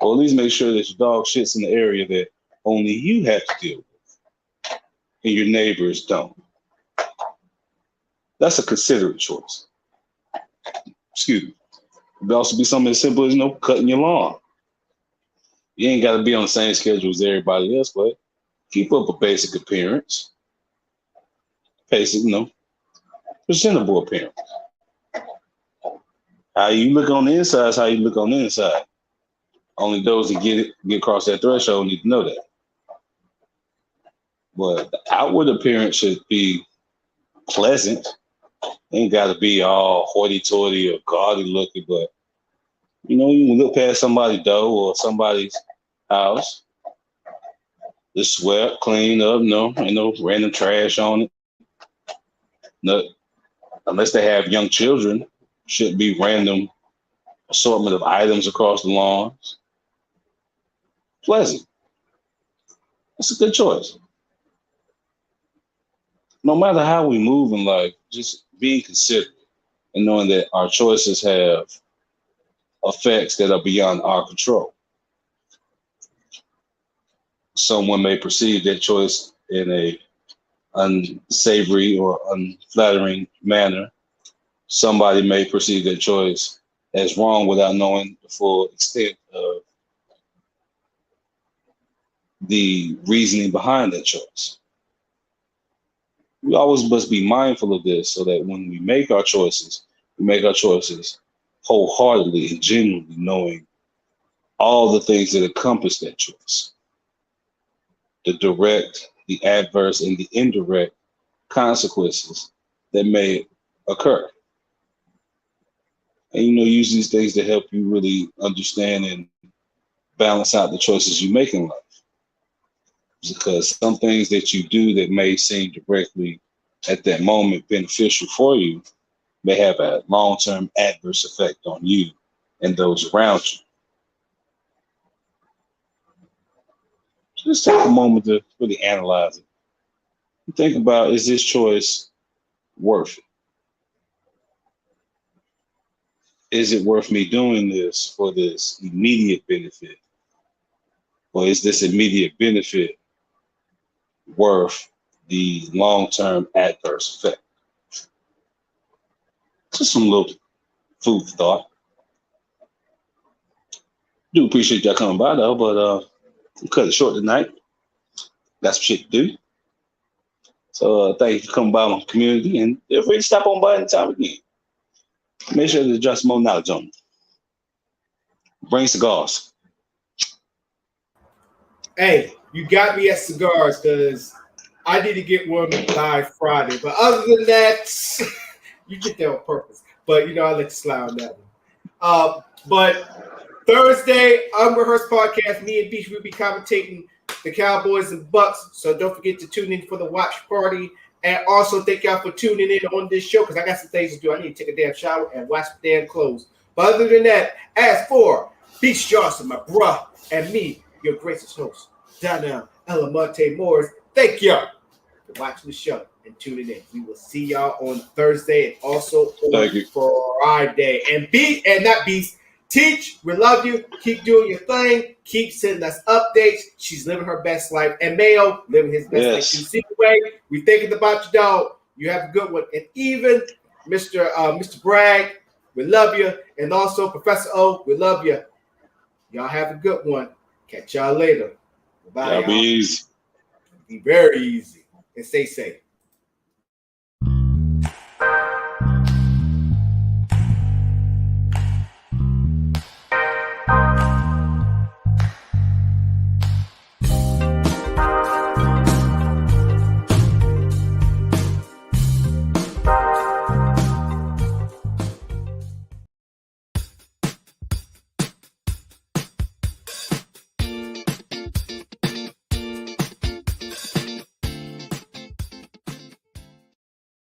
Or at least make sure that your dog shit's in the area that only you have to deal with. and your neighbors don't. That's a considerate choice. Excuse me. It could also be something as simple as, cutting your lawn. You ain't got to be on the same schedule as everybody else, but keep up a basic appearance. Basic, presentable appearance. How you look on the inside is how you look on the inside. Only those that get across that threshold need to know that. But the outward appearance should be pleasant. Ain't got to be all hoity-toity or gaudy looking, but you can look past somebody's door or somebody's house. It's swept, cleaned up, ain't no random trash on it. No, unless they have young children, shouldn't be random assortment of items across the lawns. Pleasant. That's a good choice. No matter how we move in life, just being considerate and knowing that our choices have effects that are beyond our control. Someone may perceive that choice in a unsavory or unflattering manner. Somebody may perceive that choice as wrong without knowing the full extent of the reasoning behind that choice. We always must be mindful of this so that when we make our choices wholeheartedly and genuinely knowing all the things that encompass that choice. The direct, the adverse, and the indirect consequences that may occur. And use these things to help you really understand and balance out the choices you make in life. Because some things that you do that may seem directly at that moment beneficial for you may have a long-term adverse effect on you and those around you. Just take a moment to really analyze it. Think about, is this choice worth it? Is it worth me doing this for this immediate benefit? Or is this immediate benefit worth the long-term adverse effect? Just some little food for thought. Do appreciate y'all coming by though, but we'll cut it short tonight. Got some shit to do. So thank you for coming by my community, and feel free to stop on by anytime again. Make sure to drop some more knowledge on them. Bring cigars. Hey, you got me at cigars because I need to get one by Friday. But other than that, you get there on purpose. But I let you slide on that one. But Thursday, Unrehearsed Podcast, me and Beach will be commentating the Cowboys and Bucks. So don't forget to tune in for the watch party. And also thank y'all for tuning in on this show because I got some things to do. I need to take a damn shower and wash the damn clothes. But other than that, as for Beach Johnson, my bruh, and me, your gracious host, Donnell Elamonte Morris, thank y'all for watching the show and tuning in. We will see y'all on Thursday and also on Friday. And not Beast, Teach, we love you. Keep doing your thing. Keep sending us updates. She's living her best life. And Mayo living his best life. You see the way we thinking about you, dog. You have a good one. And even Mr. Bragg, we love you. And also Professor O, we love you. Y'all have a good one. Catch y'all later. Bye. Be easy. Be very easy. And stay safe.